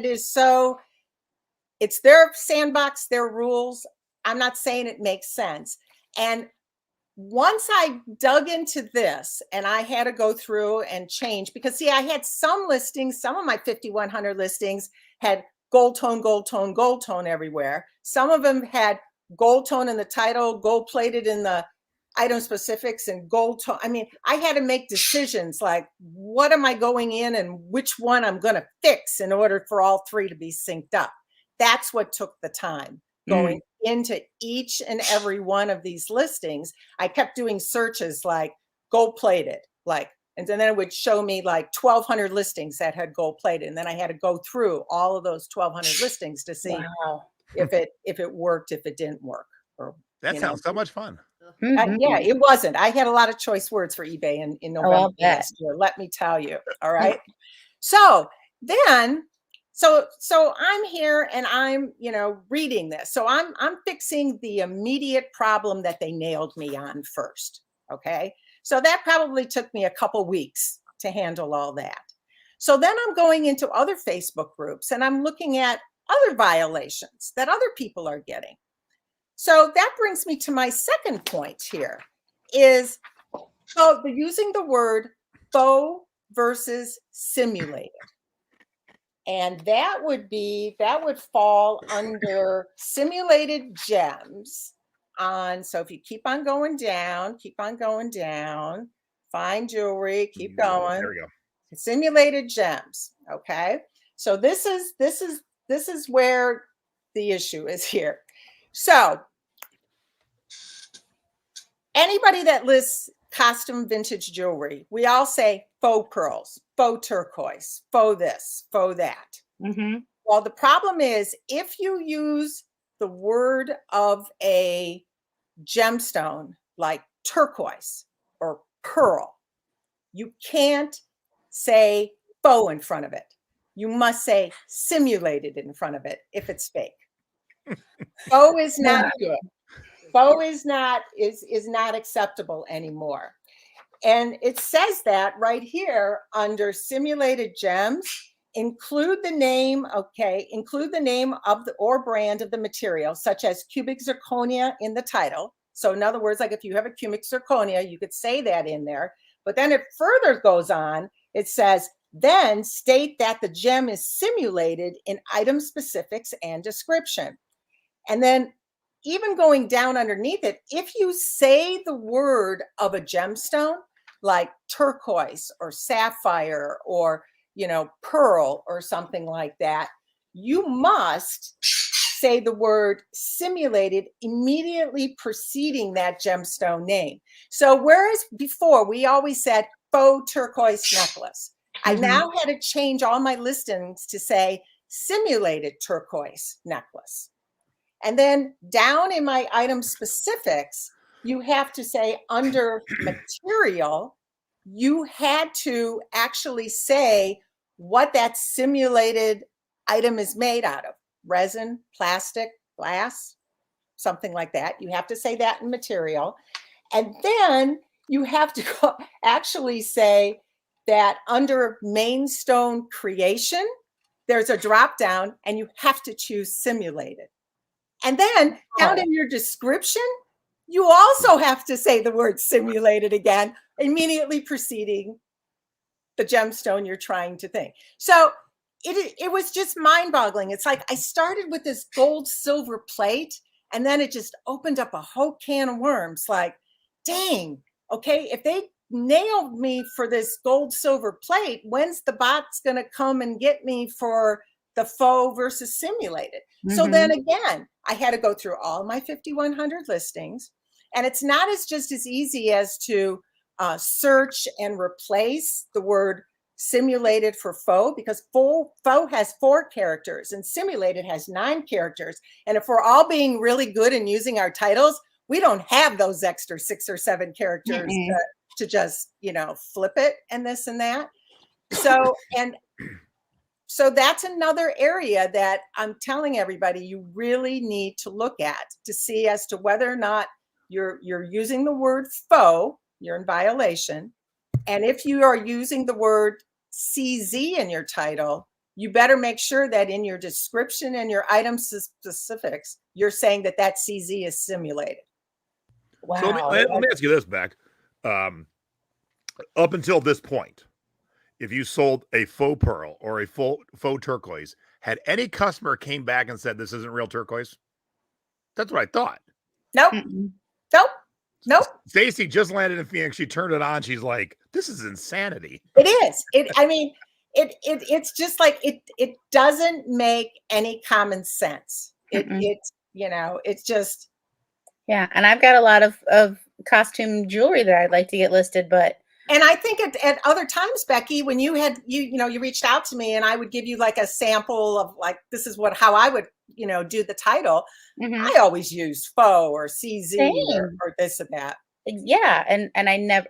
it's their sandbox, their rules. I'm not saying it makes sense. And once I dug into this and I had to go through and change, because see, I had some listings, some of my 5,100 listings had gold tone, gold tone, gold tone everywhere. Some of them had gold tone in the title, gold plated in the item specifics, and gold tone. I mean, I had to make decisions like, what am I going in and which one I'm going to fix in order for all three to be synced up. That's what took the time. Going into each and every one of these listings, I kept doing searches like gold plated, and then it would show me like 1,200 listings that had gold plated. And then I had to go through all of those 1,200 listings to see if it worked, if it didn't work. That sounds so much fun. Yeah, it wasn't. I had a lot of choice words for eBay in November last year, let me tell you. All right. So then, so I'm here and I'm, reading this. So I'm fixing the immediate problem that they nailed me on first. Okay. So that probably took me a couple weeks to handle all that. So then I'm going into other Facebook groups and I'm looking at other violations that other people are getting. So that brings me to my second point here is using the word faux versus simulated. And that would fall under simulated gems on. So if you keep on going down, fine jewelry, keep going. There we go. Simulated gems. Okay. So this is where the issue is here. So anybody that lists costume vintage jewelry, we all say faux pearls, faux turquoise, faux this, faux that. Mm-hmm. Well, the problem is if you use the word of a gemstone like turquoise or pearl, you can't say faux in front of it. You must say simulated in front of it if it's fake. Faux is not good. Faux is not acceptable anymore. And it says that right here under simulated gems, include the name of the or brand of the material, such as cubic zirconia in the title. So in other words, like if you have a cubic zirconia, you could say that in there. But then it further goes on. It says, then state that the gem is simulated in item specifics and description. And then even going down underneath it, if you say the word of a gemstone like turquoise or sapphire or, pearl or something like that, you must say the word simulated immediately preceding that gemstone name. So whereas before we always said faux turquoise necklace, I now had to change all my listings to say simulated turquoise necklace. And then down in my item specifics, you have to say under material, you had to actually say what that simulated item is made out of. Resin, plastic, glass, something like that. You have to say that in material. And then you have to actually say that under main stone creation, there's a drop down and you have to choose simulated. And then down in your description, you also have to say the word simulated again, immediately preceding the gemstone you're trying to think. So it was just mind-boggling. It's like I started with this gold silver plate, and then it just opened up a whole can of worms. Like, dang, okay, if they nailed me for this gold silver plate, when's the bot's going to come and get me for the faux versus simulated? So then again, I had to go through all my 5,100 listings, and it's not just as easy as to search and replace the word simulated for faux, because faux has 4 characters and simulated has 9 characters. And if we're all being really good and using our titles, we don't have those extra 6 or 7 characters to just, flip it and this and that. So that's another area that I'm telling everybody you really need to look at to see as to whether or not you're using the word faux, you're in violation. And if you are using the word CZ in your title, you better make sure that in your description and your item specifics, you're saying that CZ is simulated. Wow. So let me ask you this, Beck. Up until this point, if you sold a faux pearl or a faux turquoise, had any customer came back and said, this isn't real turquoise? That's what I thought. Nope. Nope. Stacy just landed in Phoenix. She turned it on. She's like, this is insanity. It is. It's just like, it doesn't make any common sense. It's just. Yeah. And I've got a lot of costume jewelry that I'd like to get listed, but. And I think at other times, Becky, when you had, you reached out to me and I would give you like a sample of like, this is how I would, do the title. I always use faux or CZ or this and that. Yeah. And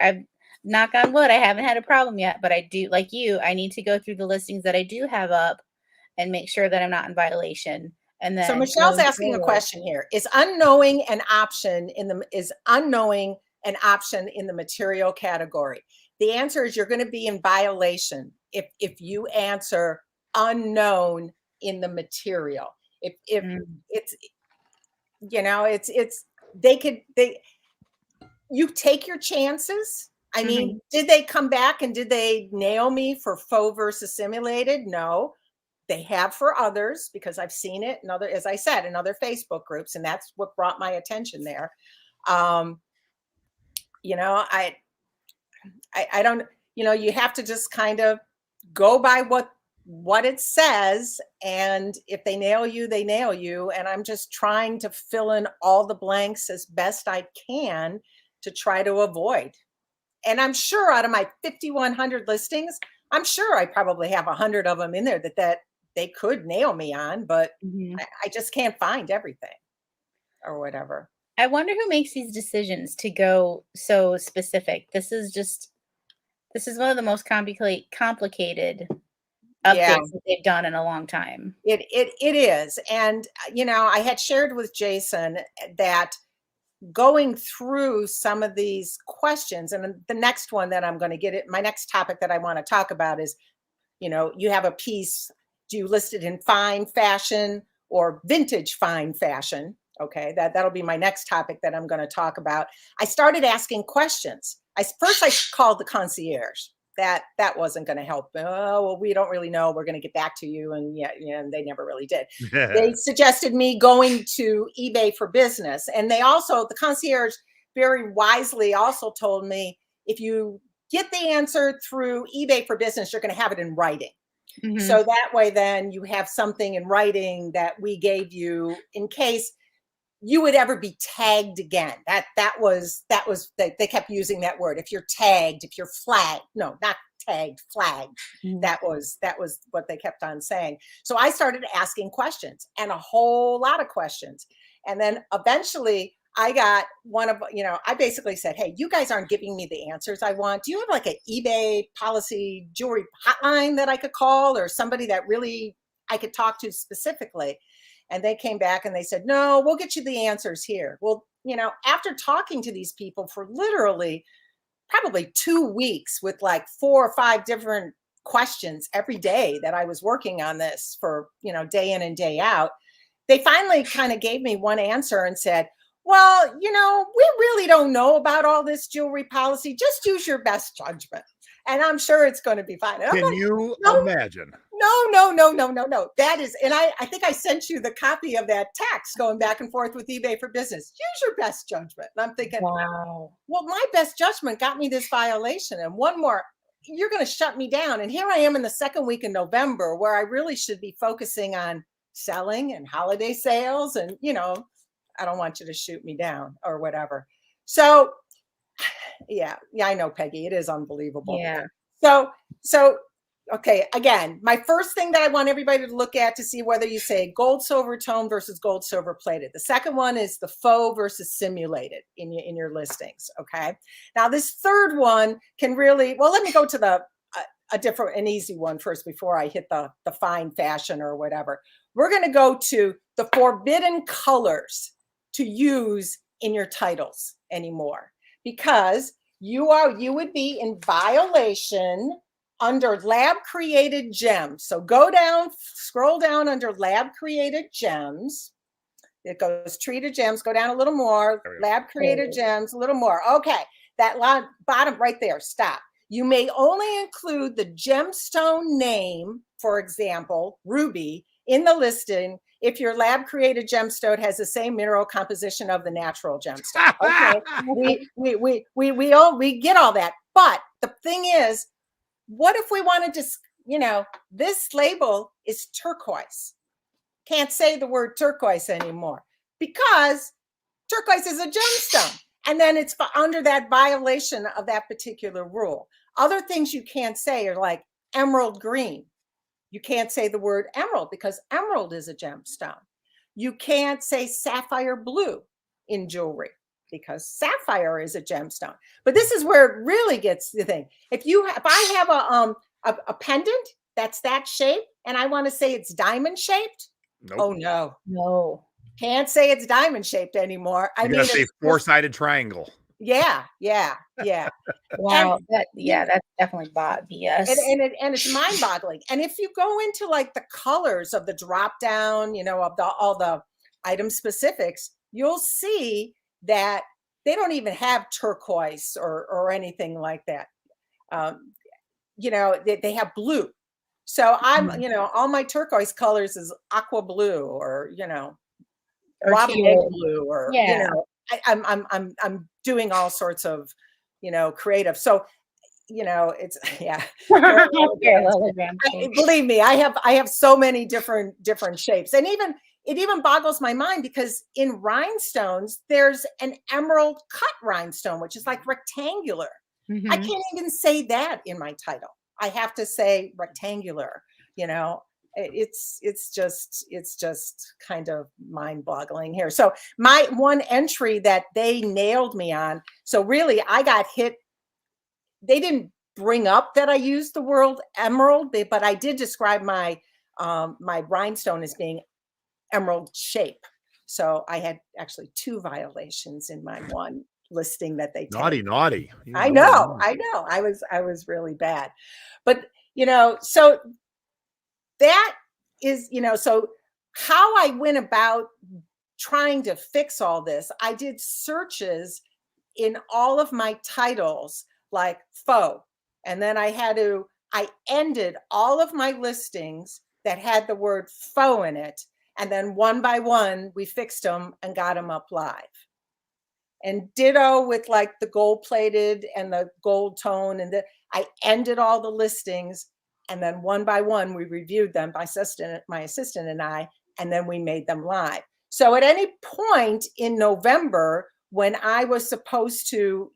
I've knock on wood, I haven't had a problem yet, but I do, like you, I need to go through the listings that I do have up and make sure that I'm not in violation. And then so Michelle's asking a question here. Is unknowing an option is unknowing an option in the material category. The answer is you're going to be in violation if you answer unknown in the material. If it's, you know, you take your chances. I mean, did they come back and did they nail me for faux versus simulated? No, they have for others, because I've seen it in other, as I said, in other Facebook groups, and that's what brought my attention there. You know, I don't, you know, you have to just kind of go by what it says. And if they nail you, they nail you. And I'm just trying to fill in all the blanks as best I can to try to avoid. And I'm sure out of my 5,100 listings, I'm sure I probably have 100 of them in there that they could nail me on, but I just can't find everything or whatever. I wonder who makes these decisions to go so specific. This is one of the most complicated updates that they've done in a long time. It is. And, you know, I had shared with Jason that going through some of these questions, and the next one that I'm going to get it, my next topic that I want to talk about is, you know, you have a piece, do you list it in fine fashion or vintage fine fashion? Okay, that'll be my next topic that I'm going to talk about. I started asking questions. First I called the concierge. That wasn't going to help. Oh, well, we don't really know. We're going to get back to you. And and they never really did. They suggested me going to eBay for Business. And the concierge very wisely also told me, if you get the answer through eBay for Business, you're going to have it in writing. So that way, then you have something in writing that we gave you in case you would ever be tagged again. That was they kept using that word. If you're tagged, if you're flagged, no, not tagged, flagged. That was what they kept on saying. So I started asking questions, and a whole lot of questions. And then eventually I got one of, you know, I basically said, hey, you guys aren't giving me the answers I want. Do you have like an eBay policy jewelry hotline that I could call, or somebody that really I could talk to specifically? And they came back and they said, no, we'll get you the answers here. Well, you know, after talking to these people for literally probably 2 weeks with like 4 or 5 different questions every day that I was working on this for, you know, day in and day out, they finally kind of gave me one answer and said, well, you know, we really don't know about all this jewelry policy. Just use your best judgment. And I'm sure it's going to be fine. Can you imagine? No. That is, and I think I sent you the copy of that text going back and forth with eBay for Business. Use your best judgment. And I'm thinking, wow, well, my best judgment got me this violation. And one more, you're going to shut me down. And here I am in the second week in November, where I really should be focusing on selling and holiday sales. And, you know, I don't want you to shoot me down or whatever. So yeah, I know, Peggy, it is unbelievable. Yeah. So, okay, again, my first thing that I want everybody to look at to see whether you say gold, silver tone versus gold, silver plated. The second one is the faux versus simulated in your listings. Okay. Now this third one can really, well, let me go to an easy one first before I hit the fine fashion or whatever. We're going to go to the forbidden colors to use in your titles anymore, because you would be in violation under lab created gems. So scroll down under lab created gems. It goes treated gems, go down a little more, lab created gems, a little more. Okay, that bottom right there, stop. You may only include the gemstone name, for example, ruby, in the listing if your lab created gemstone has the same mineral composition of the natural gemstone. Okay, we get all that. But the thing is, what if we wanted to, you know, this label is turquoise. Can't say the word turquoise anymore because turquoise is a gemstone. And then it's under that violation of that particular rule. Other things you can't say are like emerald green. You can't say the word emerald because emerald is a gemstone. You can't say sapphire blue in jewelry because sapphire is a gemstone. But this is where it really gets the thing. If I have a pendant that's that shape and I want to say it's diamond shaped, nope. Oh no, can't say it's diamond shaped anymore. I mean, say 4-sided triangle. Yeah. Wow. You That's definitely bot BS. and it's mind-boggling. And if you go into like the colors of the drop down, of all the item specifics, you'll see that they don't even have turquoise or anything like that. They have blue. So I'm, all my turquoise colors is aqua blue or Or Robbie egg teal. blue or Yeah. I'm doing all sorts of creative. So it's believe me, I have so many different shapes, and it even boggles my mind because in rhinestones there's an emerald cut rhinestone which is like rectangular. I can't even say that in my title. I have to say rectangular. It's just kind of mind-boggling here. So my one entry that they nailed me on, so really I got hit. They didn't bring up that I used the word emerald, but I did describe my my rhinestone as being emerald shape. So I had actually 2 violations in my one listing that they tagged. Naughty. I know. I was really bad. But so that is, so how I went about trying to fix all this, I did searches in all of my titles like faux. And then I ended all of my listings that had the word faux in it. And then one by one, we fixed them and got them up live. And ditto with like the gold plated and the gold tone. And I ended all the listings. And then one by one, we reviewed them, my assistant and I, and then we made them live. So at any point in November, when I was supposed to,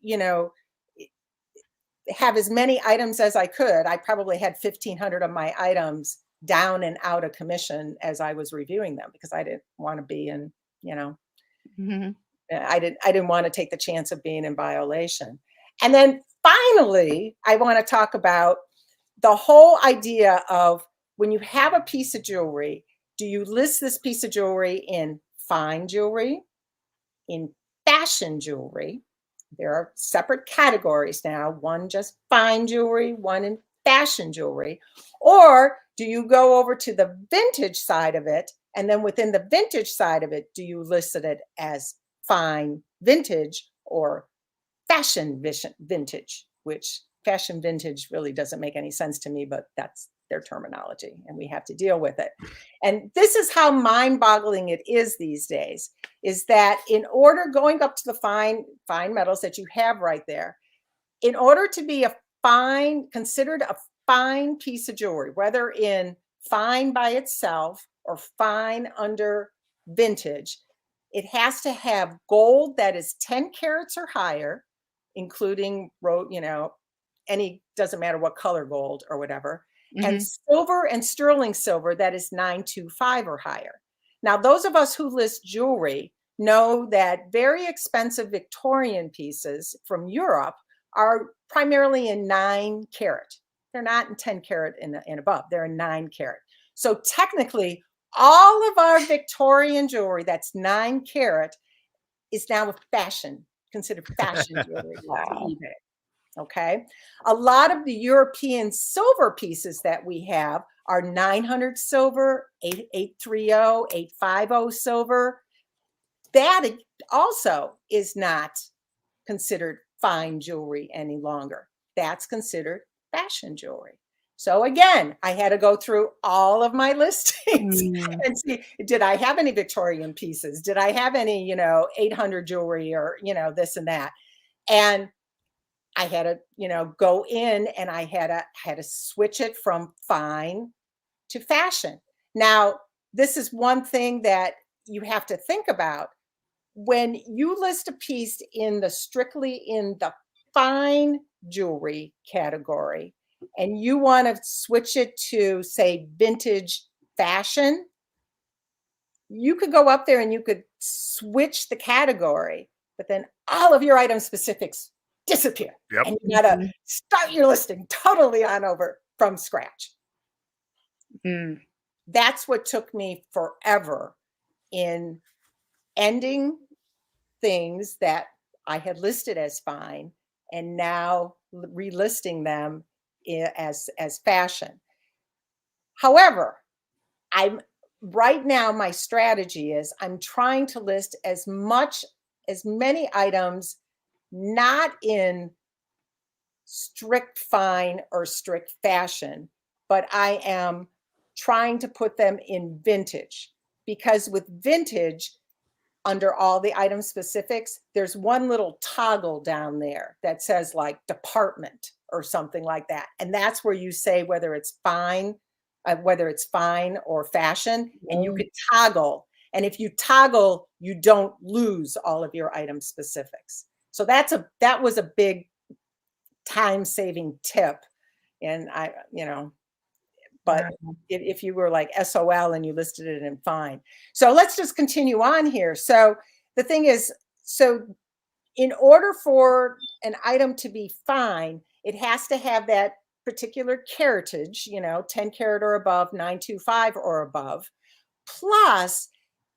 have as many items as I could, I probably had 1,500 of my items down and out of commission as I was reviewing them because I didn't want to be in, I didn't want to take the chance of being in violation. And then finally, I want to talk about the whole idea of when you have a piece of jewelry, do you list this piece of jewelry in fine jewelry, in fashion jewelry? There are separate categories now, one just fine jewelry, one in fashion jewelry. Or do you go over to the vintage side of it? And then within the vintage side of it, do you list it as fine vintage or fashion vintage, which fashion vintage really doesn't make any sense to me, but that's their terminology and we have to deal with it. And this is how mind-boggling it is these days, is that in order, going up to the fine metals that you have right there, in order to be considered a fine piece of jewelry, whether in fine by itself or fine under vintage, it has to have gold that is 10 carats or higher, including, doesn't matter what color gold or whatever, and silver and sterling silver that is 925 or higher. Now, those of us who list jewelry know that very expensive Victorian pieces from Europe are primarily in 9 carat. They're not in 10 carat and above. They're in 9 carat. So technically, all of our Victorian jewelry that's 9 carat is now considered fashion jewelry. Wow. Okay. A lot of the European silver pieces that we have are 900 silver, 830, 850 silver. That also is not considered fine jewelry any longer. That's considered fashion jewelry. So again, I had to go through all of my listings and see, did I have any Victorian pieces? Did I have any, 800 jewelry or, this and that? And I had to, go in and I had to switch it from fine to fashion. Now, this is one thing that you have to think about. When you list a piece strictly in the fine jewelry category, and you want to switch it to, say, vintage fashion, you could go up there and you could switch the category, but then all of your item specifics disappear. Yep. And you gotta start your listing totally on over from scratch. That's what took me forever in ending things that I had listed as fine, and now relisting them as fashion. However, I'm right now, my strategy is I'm trying to list as many items not in strict fine or strict fashion, but I am trying to put them in vintage, because with vintage, under all the item specifics, there's one little toggle down there that says like department or something like that. And that's where you say whether it's fine or fashion, and you could toggle. And if you toggle, you don't lose all of your item specifics. So that was a big time-saving tip. And but if you were like SOL and you listed it in fine. So let's just continue on here. So the thing is, so in order for an item to be fine, it has to have that particular caratage, 10 carat or above, 925 or above. Plus,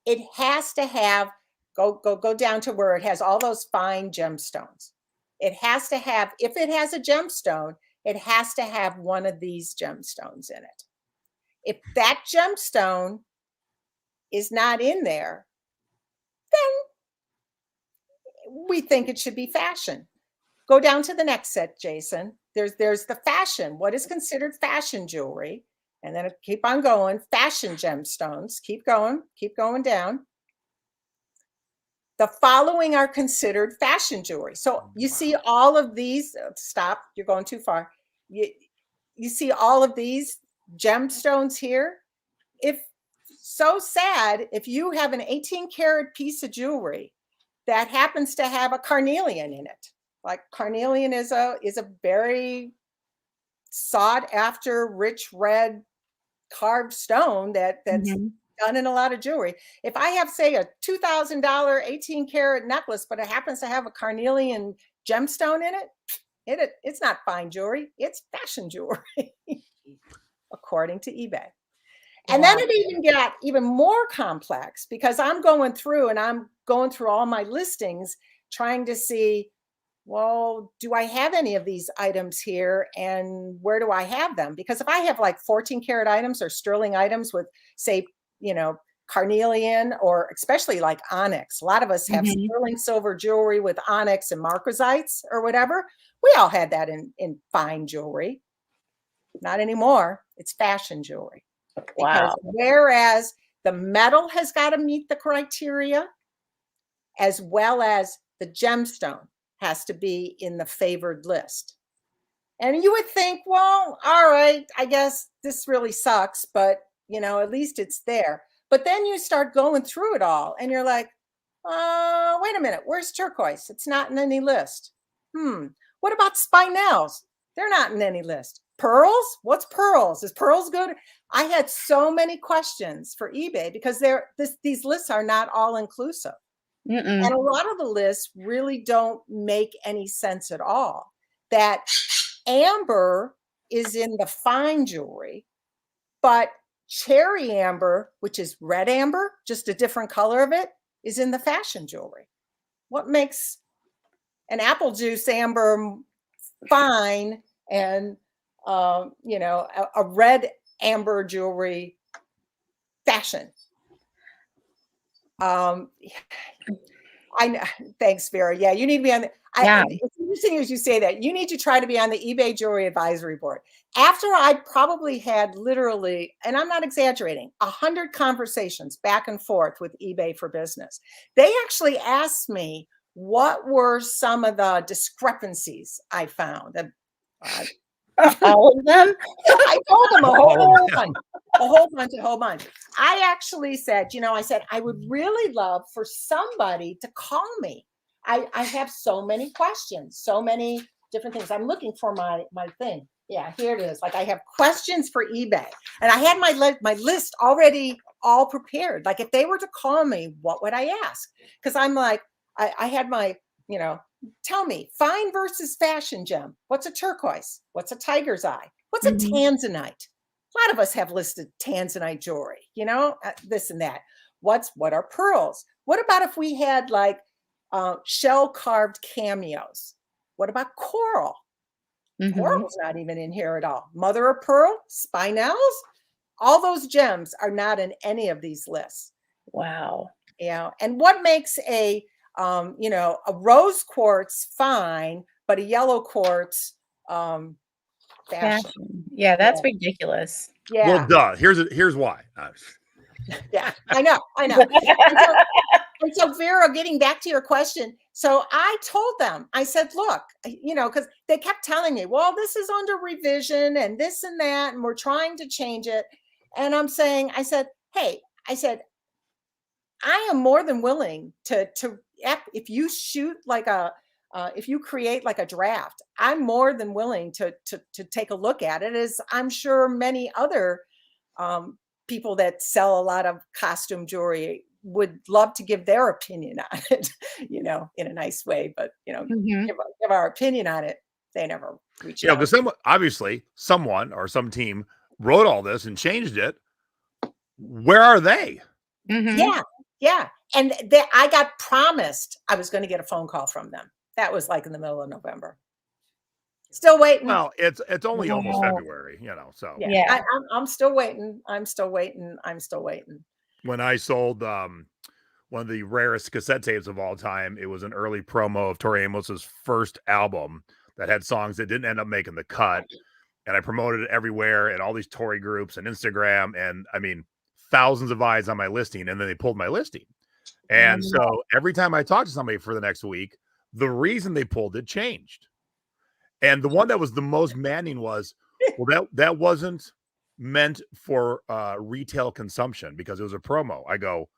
it has to have, go down to where it has all those fine gemstones. It has to have, if it has a gemstone, it has to have one of these gemstones in it. If that gemstone is not in there, then we think it should be fashion. Go down to the next set, Jason. There's the fashion. What is considered fashion jewelry? And then keep on going. Fashion gemstones. Keep going down. The following are considered fashion jewelry. So you see all of these. Stop. You're going too far. You see all of these gemstones here. If you have an 18 karat piece of jewelry that happens to have a carnelian in it, like carnelian is a very sought after rich red carved stone that's done in a lot of jewelry. If I have, say, a $2,000 18 karat necklace, but it happens to have a carnelian gemstone in it, it's not fine jewelry, it's fashion jewelry, according to eBay. And then it even got even more complex, because I'm going through all my listings trying to see, well, do I have any of these items here, and where do I have them? Because if I have like 14 karat items or sterling items with, say, carnelian, or especially like onyx, a lot of us have sterling silver jewelry with onyx and marquisites or whatever. We all had that in fine jewelry. Not anymore. It's fashion jewelry. Because whereas the metal has got to meet the criteria, as well as the gemstone has to be in the favored list. And you would think, well, all right, I guess this really sucks, but at least it's there. But then you start going through it all and you're like, wait a minute, where's turquoise? It's not in any list. What about spinels? They're not in any list. Pearls? What's pearls? Is pearls good? I had so many questions for eBay because these lists are not all inclusive. And a lot of the lists really don't make any sense at all. That amber is in the fine jewelry, but cherry amber, which is red amber, just a different color of it, is in the fashion jewelry. What makes an apple juice amber fine and a red amber jewelry fashion? I know. Thanks, Vera. Yeah, you need to be on the. It's interesting as you say that. You need to try to be on the eBay Jewelry Advisory Board. After I probably had literally, and I'm not exaggerating, 100 conversations back and forth with eBay for Business, they actually asked me what were some of the discrepancies I found. All of them? I told them a whole bunch. I actually said, I would really love for somebody to call me. I have so many questions, so many different things. I'm looking for my thing. Yeah, here it is. Like, I have questions for eBay, and I had my list already all prepared. Like, if they were to call me, what would I ask? Because I'm like, I had my, tell me, fine versus fashion gem. What's a turquoise? What's a tiger's eye? What's a tanzanite? A lot of us have listed tanzanite jewelry, this and that. What are pearls? What about if we had like shell carved cameos. What about coral? Coral's not even in here at all. Mother of pearl, spinels, all those gems are not in any of these lists. Wow. Yeah. And what makes a rose quartz fine, but a yellow quartz fashion? Yeah, that's ridiculous. Yeah. Well, duh. Here's why. Yeah, I know. And so Vera, getting back to your question, so I told them, I said, look, because they kept telling me, well, this is under revision and this and that, and we're trying to change it. And I said, hey, I am more than willing to if you shoot like if you create like a draft, I'm more than willing to take a look at it, as I'm sure many other people that sell a lot of costume jewelry would love to give their opinion on it, in a nice way, but give our opinion on it. They never reach out. Because someone or some team wrote all this and changed it. Where are they? Yeah. And I got promised I was going to get a phone call from them. That was like in the middle of November. Still waiting. Well, it's only almost February, so. Yeah. I'm still waiting. I'm still waiting. When I sold one of the rarest cassette tapes of all time, it was an early promo of Tori Amos's first album that had songs that didn't end up making the cut. And I promoted it everywhere and all these Tori groups and Instagram. And I mean, thousands of eyes on my listing. And then they pulled my listing. And so every time I talked to somebody for the next week, the reason they pulled it changed. And the one that was the most maddening was, well, that wasn't meant for retail consumption because it was a promo. I go,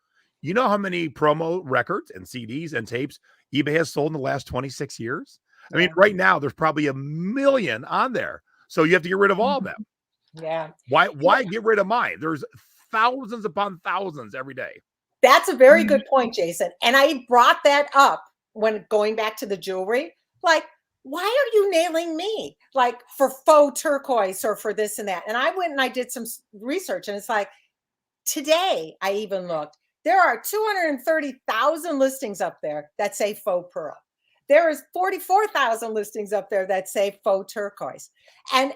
you know how many promo records and CDs and tapes eBay has sold in the last 26 years? I mean, right now there's probably 1 million on there. So you have to get rid of all of them. Yeah. Why get rid of mine? There's thousands upon thousands every day. That's a very good point, Jason. And I brought that up when going back to the jewelry, like, why are you nailing me like for faux turquoise or for this and that? And I went and I did some research, and it's like, today I even looked, there are 230,000 listings up there that say faux pearl. There is 44,000 listings up there that say faux turquoise. And,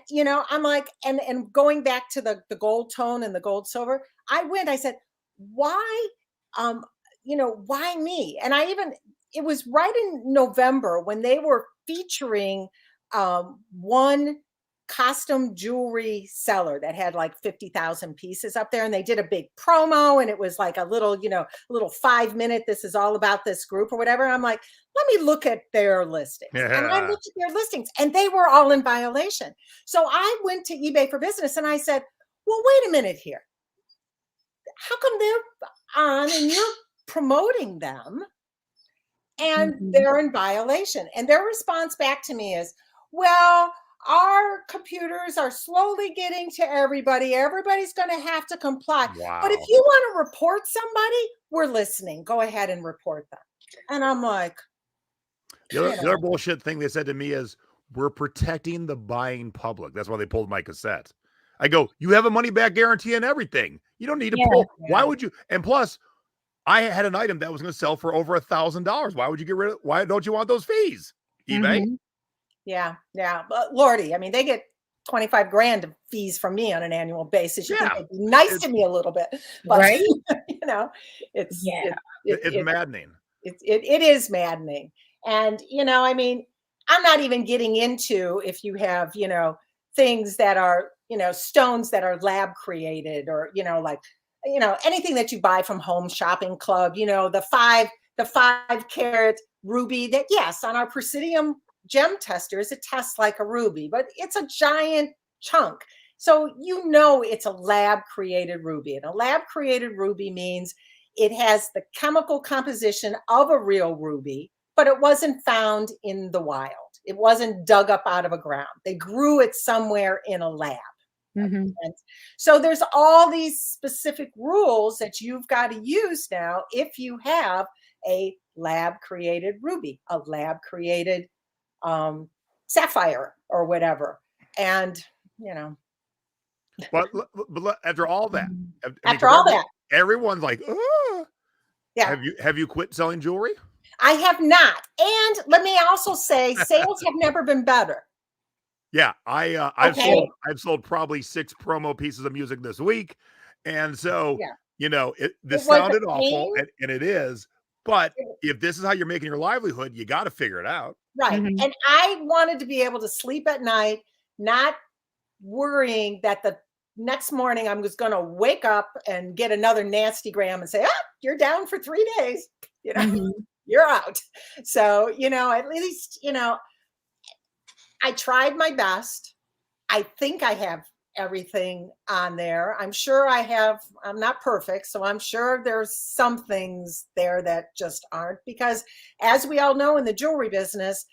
I'm like, and going back to the gold tone and the gold silver, I said, why, why me? And it was right in November when they were featuring one costume jewelry seller that had like 50,000 pieces up there, and they did a big promo, and it was like a little 5-minute, this is all about this group or whatever. And I'm like, let me look at their listings. And I looked at their listings, and they were all in violation. So I went to eBay for Business and I said, well, wait a minute here. How come they're on and you're promoting them and they're in violation? And their response back to me is, well, our computers are slowly getting to everybody. Everybody's going to have to comply. Wow. But if you want to report somebody, we're listening. Go ahead and report them. And I'm like, the other bullshit thing they said to me is, we're protecting the buying public. That's why they pulled my cassette. I go, you have a money back guarantee and everything. You don't need to pull. Why would you? And plus, I had an item that was going to sell for over $1,000. Why would you get rid of? Why don't you want those fees? eBay. Yeah. But Lordy, I mean, they get 25 grand of fees from me on an annual basis. You think they'd be nice to me a little bit, but right? It's maddening. It is maddening. And I mean, I'm not even getting into if you have things that are stones that are lab created, or anything that you buy from Home Shopping Club, the 5-carat ruby that, yes, on our Presidium gem testers, it tests like a ruby, but it's a giant chunk. So it's a lab created ruby. And a lab created ruby means it has the chemical composition of a real ruby, but it wasn't found in the wild. It wasn't dug up out of a ground. They grew it somewhere in a lab. And so there's all these specific rules that you've got to use now if you have a lab created ruby, a lab created sapphire or whatever. And but after all that, everyone's like, oh yeah, have you quit selling jewelry? I have not. And let me also say, sales have never been better. Yeah, I've sold probably 6 promo pieces of music this week, and so this sounded awful, and it is. But if this is how you're making your livelihood, you got to figure it out. Right. Mm-hmm. And I wanted to be able to sleep at night, not worrying that the next morning I was going to wake up and get another nasty gram and say, you're down for 3 days, you're out. So, at least, I tried my best. I think I have everything on there. I'm sure I'm not perfect. So I'm sure there's some things there that just aren't, because as we all know in the jewelry business,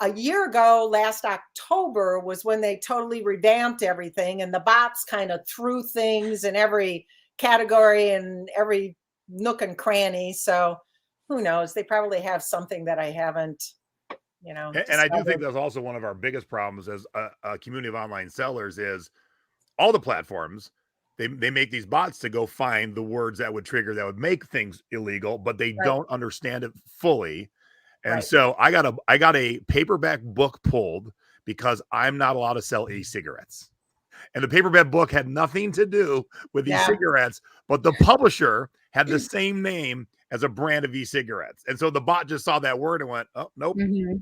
a year ago, last October was when they totally revamped everything, and the bots kind of threw things in every category and every nook and cranny. So who knows? They probably have something that I haven't, And I do think that's also one of our biggest problems as a community of online sellers is all the platforms, they make these bots to go find the words that would make things illegal, but they don't understand it fully. And so I got a paperback book pulled because I'm not allowed to sell e-cigarettes. And the paperback book had nothing to do with e-cigarettes, but the publisher had the same name as a brand of e-cigarettes. And so the bot just saw that word and went, oh, nope. Mm-hmm.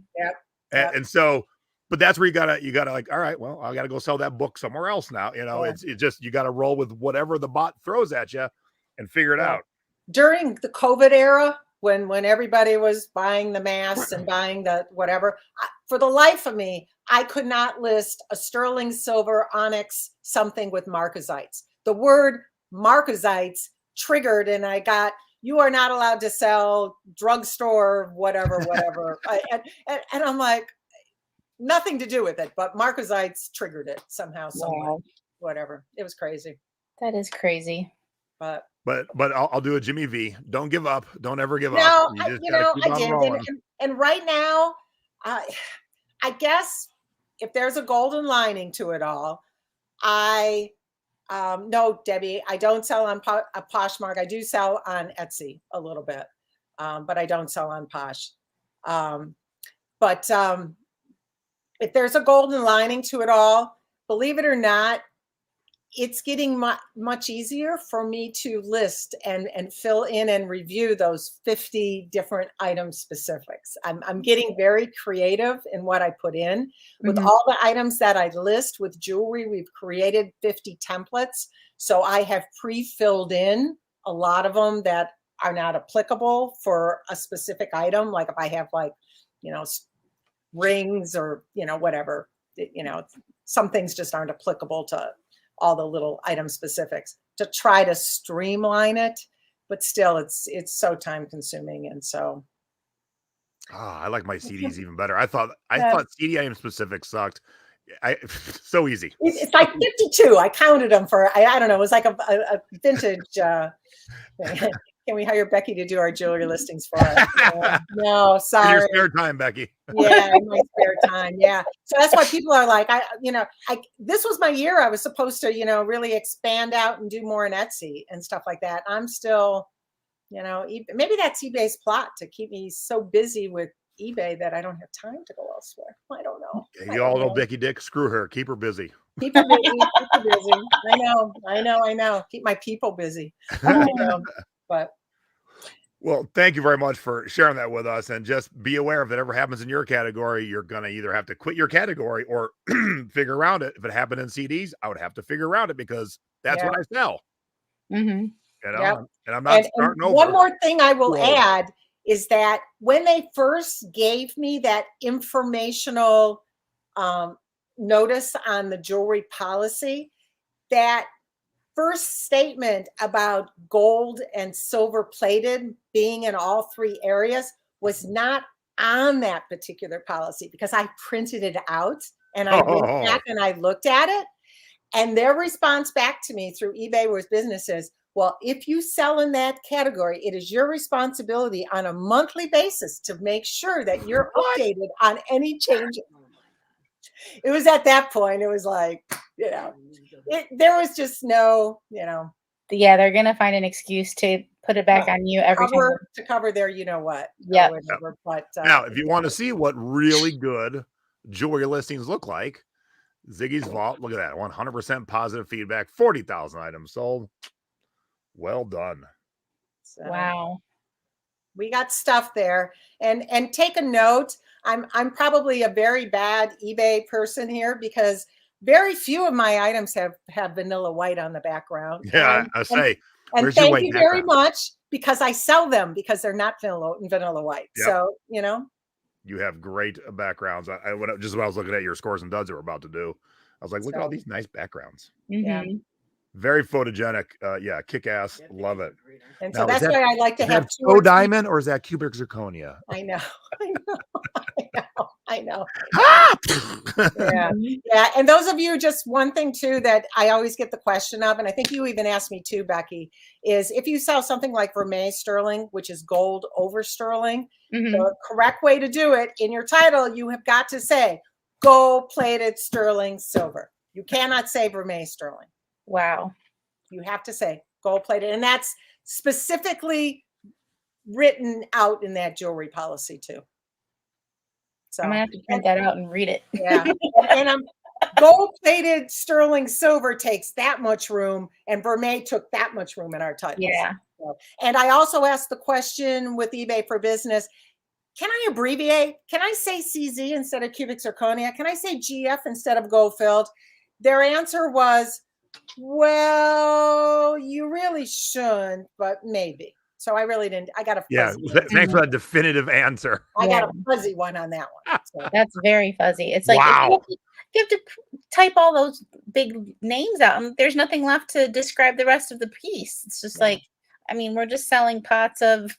And so, but that's where you gotta like, all right, well, I gotta go sell that book somewhere else now. It's just, you gotta roll with whatever the bot throws at you and figure it out. During the COVID era, when everybody was buying the masks and buying the whatever, for the life of me, I could not list a sterling silver onyx something with markazites. The word markazites triggered, and I got, you are not allowed to sell drugstore, whatever. and I'm like, nothing to do with it, but markazites triggered it somehow, somewhere, whatever. It was crazy. That is crazy. But I'll do a Jimmy V. Don't give up. Don't ever give up. I did. And right now, I guess if there's a golden lining to it all, no, Debbie, I don't sell on Poshmark. I do sell on Etsy a little bit, but I don't sell on Posh. But if there's a golden lining to it all, believe it or not, it's getting much easier for me to list and fill in and review those 50 different item specifics. I'm getting very creative in what I put in. With all the items that I list with jewelry, we've created 50 templates. So I have pre-filled in a lot of them that are not applicable for a specific item. Like if I have rings or, whatever, some things just aren't applicable to all the little item specifics, to try to streamline it, but still it's so time consuming. And so I like my CDs even better. I thought CD item specifics sucked. So easy. It's like 52. I counted them for, I don't know, it was like a vintage can we hire Becky to do our jewelry listings for us? No, sorry. In your spare time, Becky. Yeah, in my spare time. Yeah. So that's why people are like, this was my year. I was supposed to, really expand out and do more in Etsy and stuff like that. I'm still, maybe that's eBay's plot to keep me so busy with eBay that I don't have time to go elsewhere. I don't know. Yeah, you all know Becky Dick. Screw her. Keep her busy. Keep her busy. Keep her busy. I know. Keep my people busy. But well, thank you very much for sharing that with us, and just be aware if it ever happens in your category, you're gonna either have to quit your category or figure around it. If it happened in CDs, I would have to figure around it because that's what I sell. Mm-hmm. And I'm not starting over. One more thing I will add is that when they first gave me that informational notice on the jewelry policy, that first statement about gold and silver plated being in all 3 areas was not on that particular policy, because I printed it out and I went back and I looked at it, and their response back to me through eBay was businesses, well, if you sell in that category, it is your responsibility on a monthly basis to make sure that you're updated on any changes. It was at that point, it was like, there was just no, Yeah, they're going to find an excuse to put it back on you every time. To cover their, you know what? Yeah. But now, if you want to see what really good jewelry listings look like, Ziggy's Vault. Look at that, 100% positive feedback. 40,000 items sold. Well done. So, wow. We got stuff there, and take a note. I'm probably a very bad eBay person here because very few of my items have vanilla white on the background. Yeah, I say. And thank you very much because I sell them because they're not vanilla white. Yep. So, you know. You have great backgrounds. Just when I was looking at your scores and duds that we're about to do, I was like, look at all these nice backgrounds. Yeah. Very photogenic. Yeah, kick ass. Love it. And so that's why I like to have two. Faux diamond or is that cubic zirconia? I know. I know. Ah! Yeah. And those of you, just one thing too that I always get the question of, and I think you even asked me too, Becky, is if you sell something like vermeil sterling, which is gold over sterling, the correct way to do it in your title, you have got to say gold plated sterling silver. You cannot say vermeil sterling. Wow. You have to say gold plated. And that's specifically written out in that jewelry policy too. So I'm gonna have to print that out and read it. Yeah. And gold plated sterling silver takes that much room, and vermeil took that much room in our titles. Yeah. So, and I also asked the question with eBay for Business, can I abbreviate? Can I say CZ instead of cubic zirconia? Can I say GF instead of gold filled? Their answer was, well, you really shouldn't, but maybe. So I really didn't. I got a fuzzy. Yeah, thanks for that definitive answer. I got a fuzzy one on that one. So. That's very fuzzy. It's like wow. You have to type all those big names out, and there's nothing left to describe the rest of the piece. It's just like, I mean, we're just selling pots of.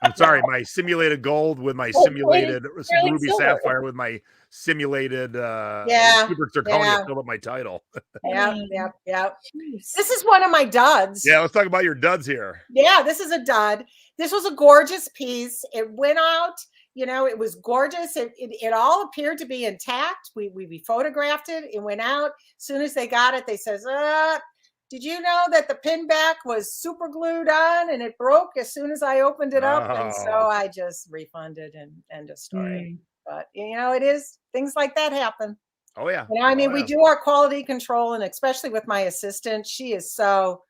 I'm sorry, my simulated gold with my simulated ruby sapphire with my simulated super zirconia filled up my title. Yeah. This is one of my duds. Yeah, let's talk about your duds here. Yeah, this is a dud. This was a gorgeous piece. It went out, you know, it was gorgeous. It all appeared to be intact. We photographed it. It went out. As soon as they got it, they says, did you know that the pin back was super glued on and it broke as soon as I opened it up? And so I just refunded and end of story. But, you know, it is, things like that happen. Oh, yeah. You know, I mean, we do our quality control, and especially with my assistant, she is so,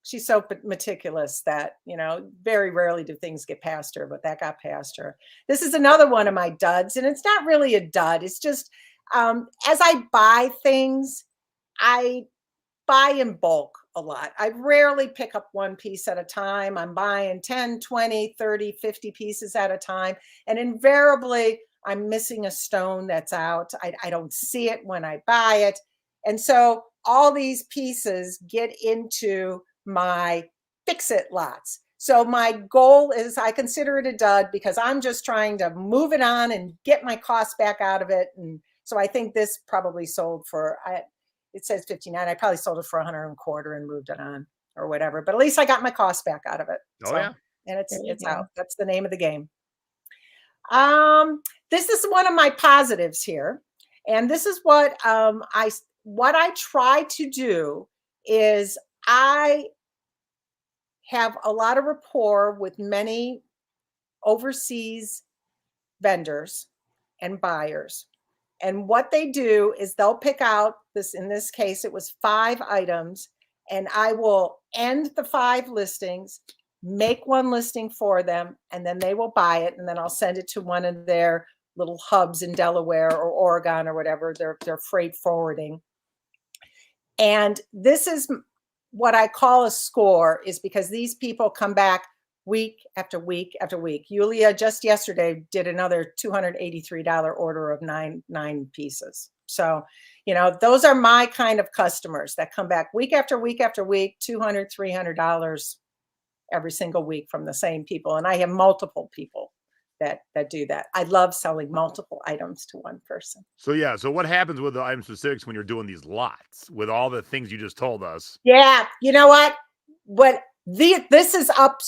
she's so meticulous that, you know, very rarely do things get past her, but that got past her. This is another one of my duds, and it's not really a dud. It's just, as I buy things, I buy in bulk a lot. I rarely pick up one piece at a time. I'm buying 10, 20, 30, 50 pieces at a time. And invariably, I'm missing a stone that's out. I don't see it when I buy it. And so all these pieces get into my fix-it lots. So my goal is, I consider it a dud because I'm just trying to move it on and get my costs back out of it. And so I think this probably sold for, it says 59. I probably sold it for 125 and moved it on or whatever, but at least I got my costs back out of it. Oh, yeah. And it's out. That's the name of the game. This is one of my positives here. And this is what I try to do is I have a lot of rapport with many overseas vendors and buyers. And what they do is they'll pick out this, in this case, it was 5 items, and I will end the 5 listings, make one listing for them, and then they will buy it. And then I'll send it to one of their little hubs in Delaware or Oregon or whatever, their freight forwarding. And this is what I call a score, is because these people come back week after week after week. Yulia just yesterday did another $283 order of nine pieces. So, you know, those are my kind of customers that come back week after week after week, $200, $300 every single week from the same people. And I have multiple people that do that. I love selling multiple items to one person. So, yeah. So what happens with the item specifics when you're doing these lots with all the things you just told us? Yeah. You know what? This is up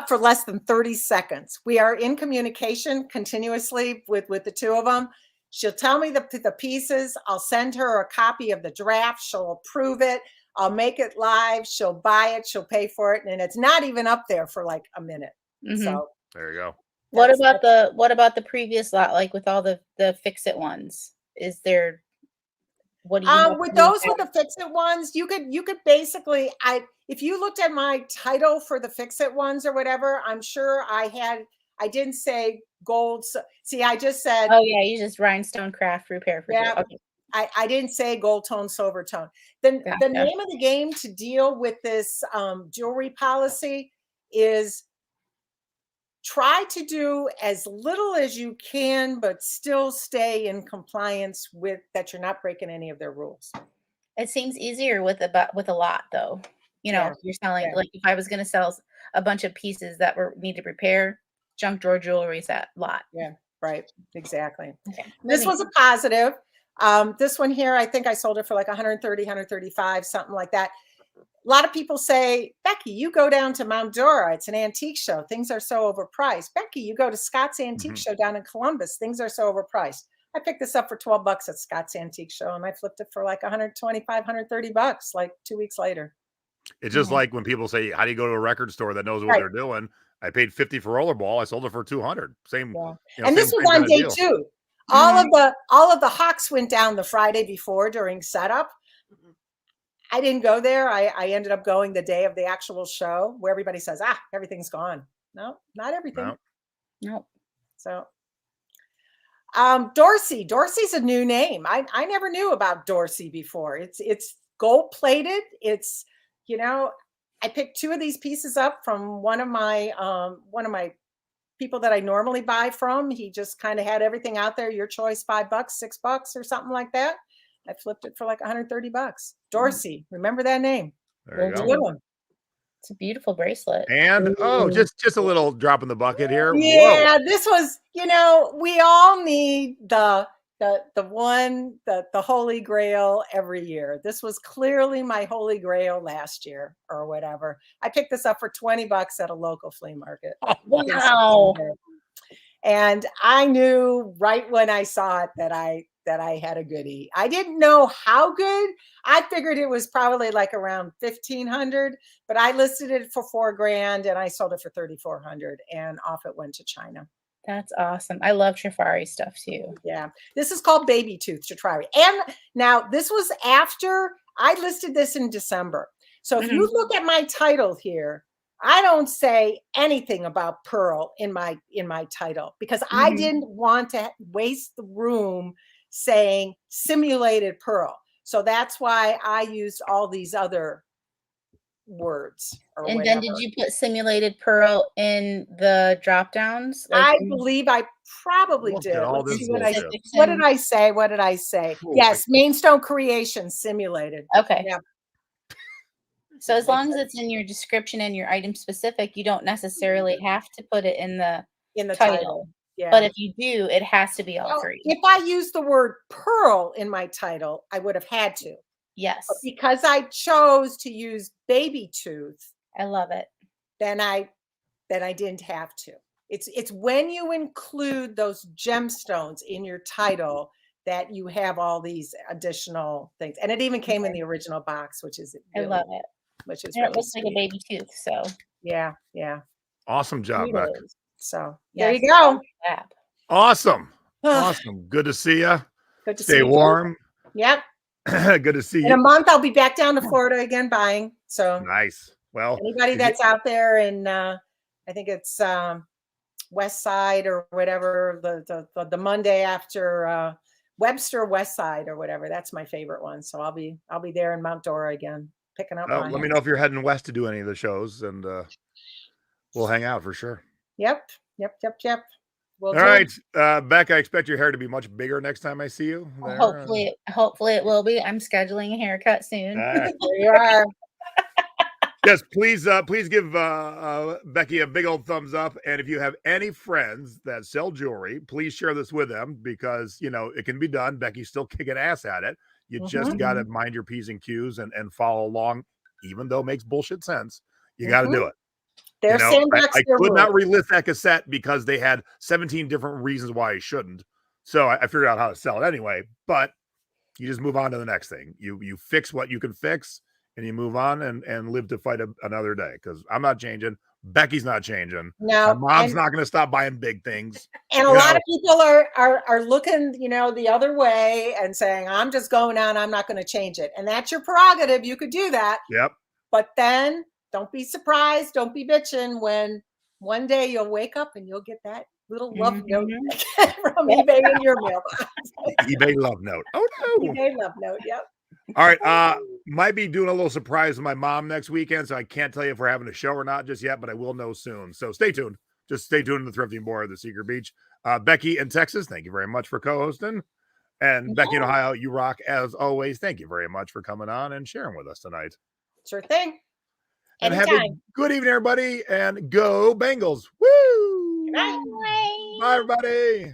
for less than 30 seconds. We are in communication continuously with the two of them. She'll tell me the pieces. I'll send her a copy of the draft. She'll approve it. I'll make it live. She'll buy it. She'll pay for it. And it's not even up there for like a minute. So there you go. What about the previous lot, like with all the fix-it ones? Is there, what do you with those with the fix-it ones, you could basically, if you looked at my title for the fix-it ones or whatever, I'm sure I didn't say gold. See, I just said, oh yeah, you just rhinestone craft repair for yeah. okay. I didn't say gold tone, silver tone. The name of the game to deal with this jewelry policy is try to do as little as you can, but still stay in compliance with that. You're not breaking any of their rules. It seems easier with a lot though. You know, if you're selling, like if I was going to sell a bunch of pieces that need to repair, junk drawer jewelry is that lot. Yeah, right. Exactly. Okay. This was a positive. This one here, I think I sold it for like 130, 135, something like that. A lot of people say, Becky, you go down to Mount Dora. It's an antique show. Things are so overpriced. Becky, you go to Scott's Antique Show down in Columbus. Things are so overpriced. I picked this up for $12 at Scott's Antique Show, and I flipped it for like $125, $130 like 2 weeks later. It's just like when people say, how do you go to a record store that knows what they're doing? I paid $50 for rollerball. I sold it for $200. Same. Yeah. You know, and this was on day 2. All of the hawks went down the Friday before during setup. I didn't go there. I ended up going the day of the actual show where everybody says, everything's gone. No, not everything. No. So Dorsey's a new name. I never knew about Dorsey before. It's gold plated. It's, you know, I picked 2 of these pieces up from one of my people that I normally buy from. He just kind of had everything out there. Your choice, $5, $6 or something like that. I flipped it for like $130. Dorsey, remember that name? There you go. Good one. It's a beautiful bracelet. And just a little drop in the bucket here. Yeah, this was, you know, we all need the holy grail every year. This was clearly my holy grail last year or whatever. I picked this up for $20 at a local flea market. Oh, wow. And I knew right when I saw it that I had a goodie. I didn't know how good. I figured it was probably like around 1,500, but I listed it for $4,000 and I sold it for 3,400 and off it went to China. That's awesome. I love Trifari stuff too. Yeah. This is called Baby Tooth Trifari. And now this was after I listed this in December. So if you look at my title here, I don't say anything about pearl in my title because I didn't want to waste the room saying simulated pearl. So that's why I used all these other words. And whatever. Then did you put simulated pearl in the drop downs? Like I believe I probably did. What did I say? Cool. Yes, Mainstone Creation simulated. Okay. Yeah. So as long as it's in your description and your item specific, you don't necessarily have to put it in the title. Yeah. But if you do, it has to be all 3. If I use the word pearl in my title, I would have had to. Yes. But because I chose to use baby tooth, I love it. Then I didn't have to. It's when you include those gemstones in your title that you have all these additional things. And it even came in the original box, which is really, I love it. Which is really it looks sweet. Like a baby tooth. So yeah. Awesome job, Beck. So there you go. Awesome. Awesome. Good to see you. Good to stay warm. Yep. Good to see you. In a month, I'll be back down to Florida again buying. So nice. Well, anybody that's out there in, I think it's West Side or whatever, the Monday after Webster West Side or whatever. That's my favorite one. So I'll be there in Mount Dora again, picking up. Let me know if you're heading west to do any of the shows, and we'll hang out for sure. Yep. All right, Beck, I expect your hair to be much bigger next time I see you. There. Hopefully it will be. I'm scheduling a haircut soon. There you are. Yes, please give Becky a big old thumbs up. And if you have any friends that sell jewelry, please share this with them because, you know, it can be done. Becky's still kicking ass at it. You just got to mind your P's and Q's and follow along, even though it makes bullshit sense. You got to do it. I could not relist that cassette because they had 17 different reasons why I shouldn't. So I figured out how to sell it anyway. But you just move on to the next thing. You fix what you can fix, and you move on and live to fight another day. Because I'm not changing. Becky's not changing. No, my mom's not going to stop buying big things. And a lot of people are looking, the other way and saying, I'm just going on. I'm not going to change it. And that's your prerogative. You could do that. Yep. But then don't be surprised. Don't be bitching when one day you'll wake up and you'll get that little love note from eBay in your mailbox. eBay love note. Oh, no. eBay love note. Yep. All right. Might be doing a little surprise with my mom next weekend, so I can't tell you if we're having a show or not just yet, but I will know soon. So stay tuned. Just stay tuned to the Thrifting Board, the Secret Beach. Becky in Texas, thank you very much for co-hosting. And Becky in Ohio, you rock as always. Thank you very much for coming on and sharing with us tonight. Sure thing. And have a good evening, everybody, and go Bengals. Woo! Bye. Bye, everybody.